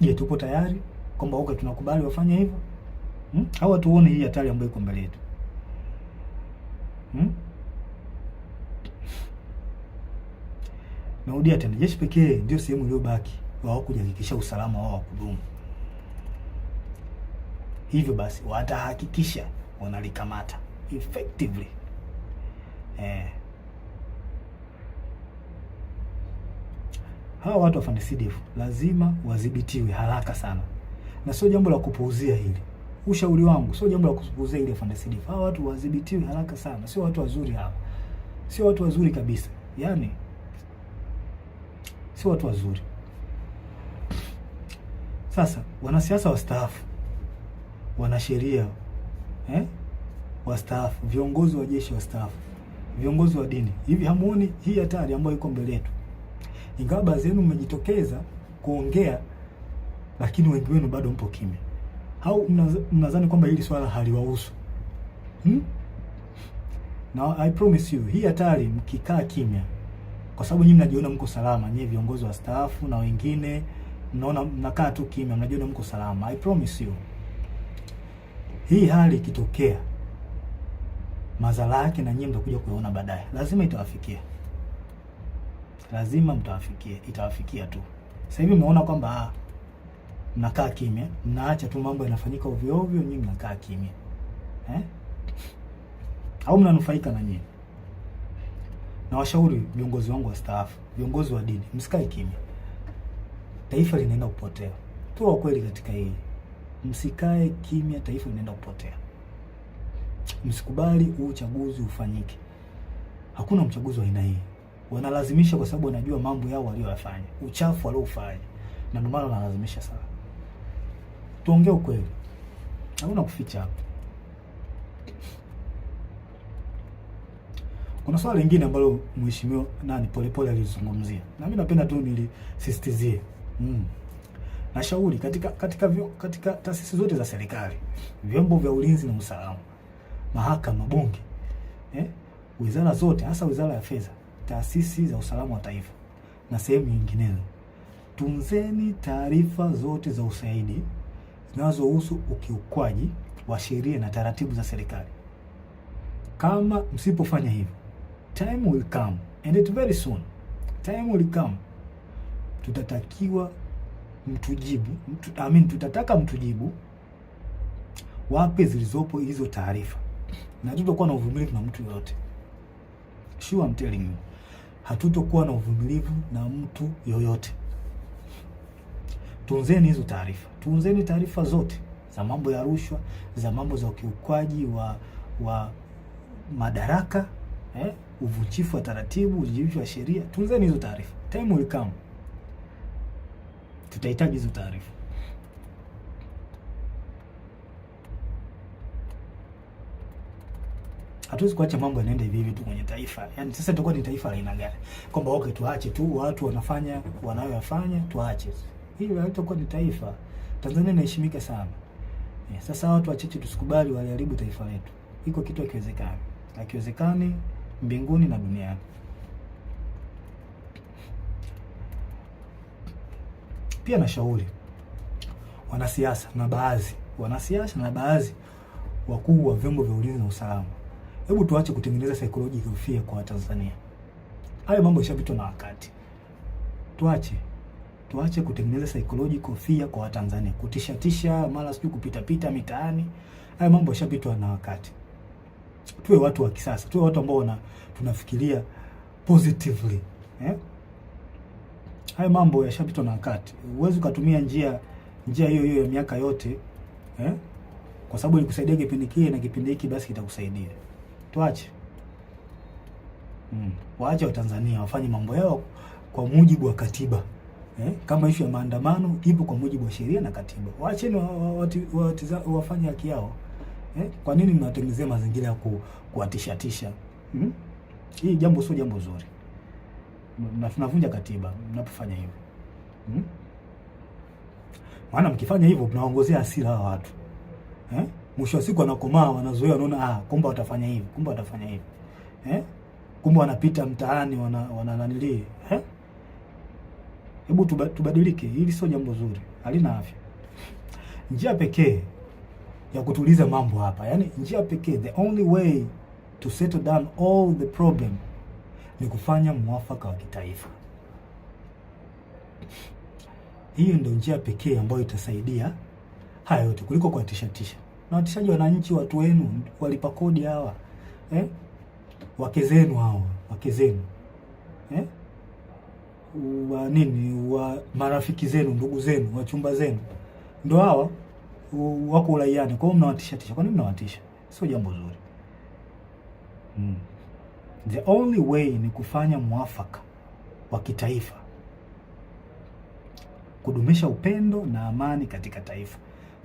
Je, tupo tayari kwamba tunakubali wafanye hivyo? Hawa tuone hii hatari ambayo iko mbele yetu. Narudia tena, jeshi pekee ndio sehemu iliyobaki wao kujihakikisha usalama wao wa kudumu. Hivyo basi watahakikisha wanalikamata effectively. Hawa watu wa FARDC lazima wadhibitiwe haraka sana, na sio jambo la kupuuzia hili. Ushauri wangu sio jambo la kupuuzia hili FARDC. Hawa watu wadhibitiwe haraka sana, sio watu wazuri hawa. Sio watu wazuri kabisa. Yaani sio watu wazuri. Sasa wanasiasa wastaafu, wanasheria wastaafu, viongozi wa jeshi wastaafu, viongozi wa dini, hivi hamuoni hii hatari ambayo iko mbele yetu? Ingawa baadhi yenu mmejitokeza kuongea, lakini wengi wenu bado mpo kimya. Au mnadhani kwamba hili swala haliwahusu? Now I promise you, hii hatari mkikaa kimya, kwa sababu nyinyi mnajiona mko salama, nyinyi viongozi wa staafu na wengine mnaona mnakaa tu kimya, mnajiona mko salama. I promise you, hii hali ikitokea, madhara yake na nyinyi mtakuja kuona baadaye. Lazima itawafikia. Lazima mtawafikia, itawafikia tu. Sasa hivi mnaona kwamba mnakaa kimya, mnaacha tu mambo yanafanyika ovyo ovyo, nyinyi mnakaa kimya. Au mnanufaika na nyinyi? Na washauri viongozi wangu wastaafu, viongozi wa dini, msikae kimya. Taifa linaenda kupotea. Tuwe kweli katika hili. Msikae kimya, taifa linaenda kupotea. Msikubali uchaguzi ufanyike. Hakuna mchaguzi wa aina hii. Wanalazimisha kwa sababu wanajua mambo yao waliyofanya, uchafu waliofanya. Na ndio maana wanalazimisha sana. Tuongee ukweli. Hakuna kuficha hapa. Kuna swali lingine ambalo mheshimiwa Polepole alizungumzia. Na mimi napenda tu nilisisitizie. Nashauri katika taasisi zote za serikali, vyombo vya ulinzi na usalama, mahakama, bunge, wizara zote, hasa wizara ya fedha, taasisi za usalama wa taifa na sehemu nyinginezo, tunzeni taarifa zote za ushahidi zinazohusu ukiukwaji wa sheria na taratibu za serikali. Kama msipofanya hivyo, time will come, and it very soon, time will come, tutataka mtujibu wape zilizopo hizo taarifa, na hatutakuwa na uvumilivu na mtu yoyote. Sure, I'm telling you, hatutakuwa na uvumilivu na mtu yoyote. Tunzeni hizo taarifa, tunzeni taarifa zote za mambo ya rushwa, za mambo za ukiukwaji wa madaraka, uvunjifu wa taratibu, uvunjifu wa sheria. Tunzeni hizo taarifa. Time will come, tutahitaji hizo taarifa. Hatuwezi kuacha mambo yanaenda hivi hivi tu kwenye taifa. Yaani sasa tutakuwa ni taifa la aina gani? Kwamba tuache tu watu wanafanya wanayoyafanya, tuache. Hili halitakuwa ni taifa. Tanzania inaheshimika sana. Sasa watu wachache tusikubali waliharibu taifa letu. Iko kitu hakiwezekani. Hakiwezekani mbinguni na duniani. Pia nashauri wanasiasa na baadhi wakuu wa vyombo vya ulinzi na usalama, hebu tuache kutengeneza psychological fear kwa Watanzania. Hayo mambo yashapitwa na wakati. Tuache kutengeneza psychological fear kwa Watanzania, kutisha mara sijui kupita mitaani. Hayo mambo yashapitwa na wakati. Tuwe watu wa kisasa, tuwe watu ambao tunafikiria positively. Hayo mambo yashapitwa na wakati. Huwezi kutumia njia hiyo ya miaka yote, kwa sababu ilikusaidia kipindi kile na kipindi hiki basi kitakusaidia. Tuache. Waache Watanzania wafanye mambo yao kwa mujibu wa katiba. Kama issue ya maandamano ipo kwa mujibu wa sheria na katiba. Waacheni wafanye haki yao. Kwa nini mnawatengenezea mazingira ya kuwatishatisha? Hii jambo sio jambo zuri. Tunavunja katiba mnapofanya hivyo. Maana mkifanya hivyo mnaongozea hasira hawa watu. Mwisho wa siku wanakomaa, wanazoea, wanaona kumbe watafanya hivi, kumbe watafanya hivi. Kumbe wanapita mtaani wanananili. Hebu tubadilike, hili sio jambo zuri, halina afya. Njia pekee ya kutuliza mambo hapa, yani njia pekee, the only way to settle down all the problem ni kufanya mwafaka wa kitaifa. Hiyo ndio njia pekee ambayo itasaidia haya yote kuliko kuwatishatisha. Na watishaji wananchi, watu wenu walipa kodi hawa, wake zenu hawa, wake zenu, wa marafiki zenu, ndugu zenu, wachumba zenu, ndio hawa wako uraiani. Kwa hiyo mnawatishatisha. Kwa nini mnawatisha? Sio jambo zuri. The only way ni kufanya mwafaka wa kitaifa, kudumisha upendo na amani katika taifa,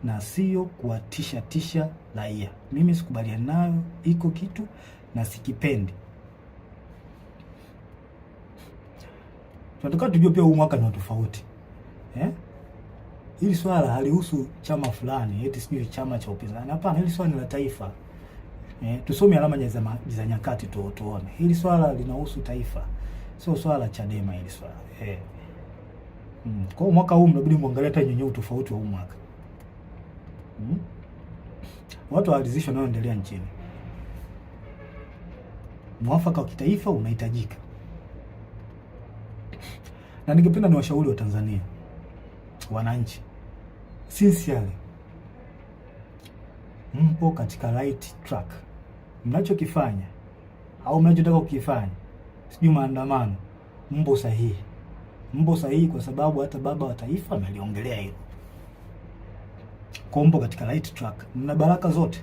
na sio kuwatisha raia. Mimi sikubaliani nayo, iko kitu na sikipendi. Tunataka tujue pia huu mwaka ni tofauti. Hili swala halihusu chama fulani, eti sijui chama cha upinzani. Hapana, hili swala ni la taifa. Tusome alama za nyakati tuone. Hili swala linahusu taifa. Sio swala la Chadema hili swala. Kwa mwaka huu mnabidi muangalie hata nyenye tofauti wa huu mwaka. Watu waalizishwa nao endelea nchini. Mwafaka wa kitaifa unahitajika. Na ningependa niwashauri wa Tanzania, wananchi, sincerely, mpo katika right track. Mnachokifanya au mnachotaka kukifanya, sijui maandamano, mpo sahihi. Mpo sahihi kwa sababu hata baba wa taifa ameliongelea hilo. Mpo katika right track. Mna baraka zote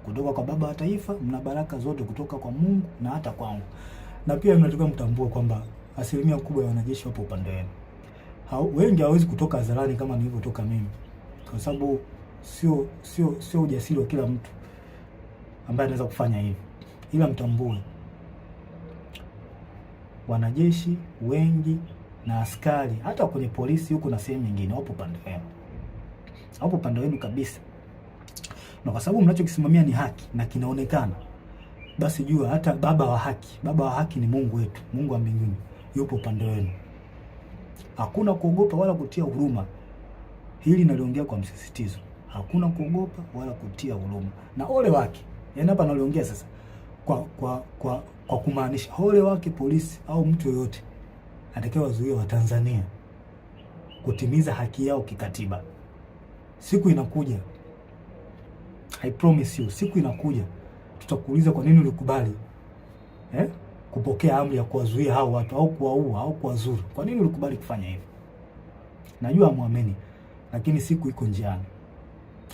kutoka kwa baba wa taifa, mna baraka zote kutoka kwa Mungu na hata kwangu. Na pia mnatakiwa mtambue kwamba asilimia kubwa ya wanajeshi wapo upande wenu. Wengi hawezi kutoka hadharani kama nilivyotoka mimi, kwa sababu sio ujasiri wa kila mtu ambaye anaweza kufanya hivi, ila mtambue wanajeshi wengi na askari hata kwenye polisi huko na sehemu nyingine wapo upande wenu. Hapo upande wenu kabisa. Na kwa sababu mnachokisimamia ni haki na kinaonekana, basi jua hata baba wa haki ni Mungu wetu, Mungu wa mbinguni, yupo upande wenu. Hakuna kuogopa wala kutia huruma. Hili naliongea kwa msisitizo. Hakuna kuogopa wala kutia huruma. Na ole wake. Yaani hapa naliongea sasa kwa kumaanisha ole wake polisi au mtu yoyote atakayewazuia Watanzania kutimiza haki yao kikatiba. Siku inakuja, I promise you, siku inakuja tutakuuliza kwa nini ulikubali kupokea amri ya kuwazuia hao watu au kuwaua au kuwazuru. Kwa nini ulikubali kufanya hivyo? Najua hamwamini, lakini siku iko njiani.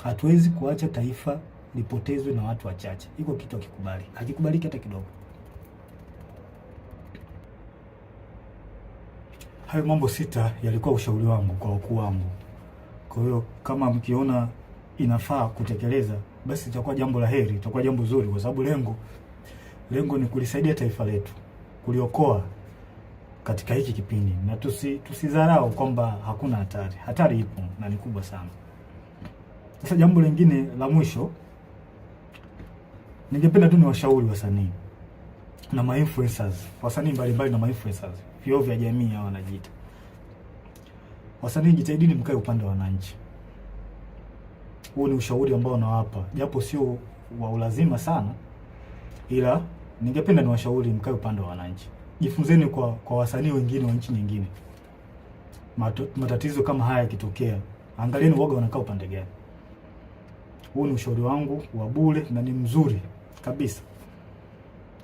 Hatuwezi kuacha taifa lipotezwe na watu wachache. Iko kitu hakikubali. Hakikubaliki hata kidogo. Hayo mambo 6 yalikuwa ushauri wangu kwa wakuu wangu. Kwa hiyo kama mkiona inafaa kutekeleza, basi itakuwa jambo la heri, itakuwa jambo zuri, kwa sababu lengo ni kulisaidia taifa letu, kuliokoa katika hiki kipindi, na tusidharau kwamba hakuna hatari. Hatari ipo na ni kubwa sana. Sasa jambo lingine la mwisho, ningependa tu niwashauri wasanii na ma-influencers, wasanii mbalimbali na ma-influencers, vioo vya jamii hao wanajiita. Wasanii, jitahidini mkae upande wa wananchi. Huo ni ushauri ambao nawapa, japo sio wa ulazima sana, ila ningependa niwashauri mkae upande wa wananchi. Jifunzeni kwa wasanii wengine wa nchi nyingine. Matatizo kama haya yakitokea, angalieni woga wanakaa upande gani. Huo ni ushauri wangu wa bure na ni mzuri kabisa.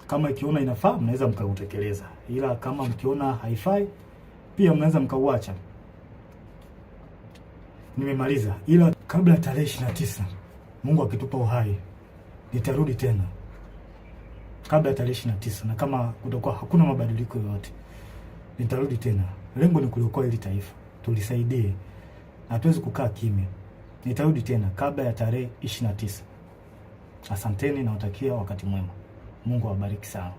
Kama ikiona inafaa, mnaweza mkautekeleza, ila kama mkiona haifai, pia mnaweza mkauacha. Nimemaliza, ila kabla tarehe 29 Mungu akitupa uhai nitarudi tena kabla ya tarehe 29, na kama kutakuwa hakuna mabadiliko yoyote nitarudi tena. Lengo ni kuliokoa hili taifa, tulisaidie, hatuwezi kukaa kimya. Nitarudi tena kabla ya tarehe 29. Asanteni na watakia wakati mwema. Mungu awabariki sana.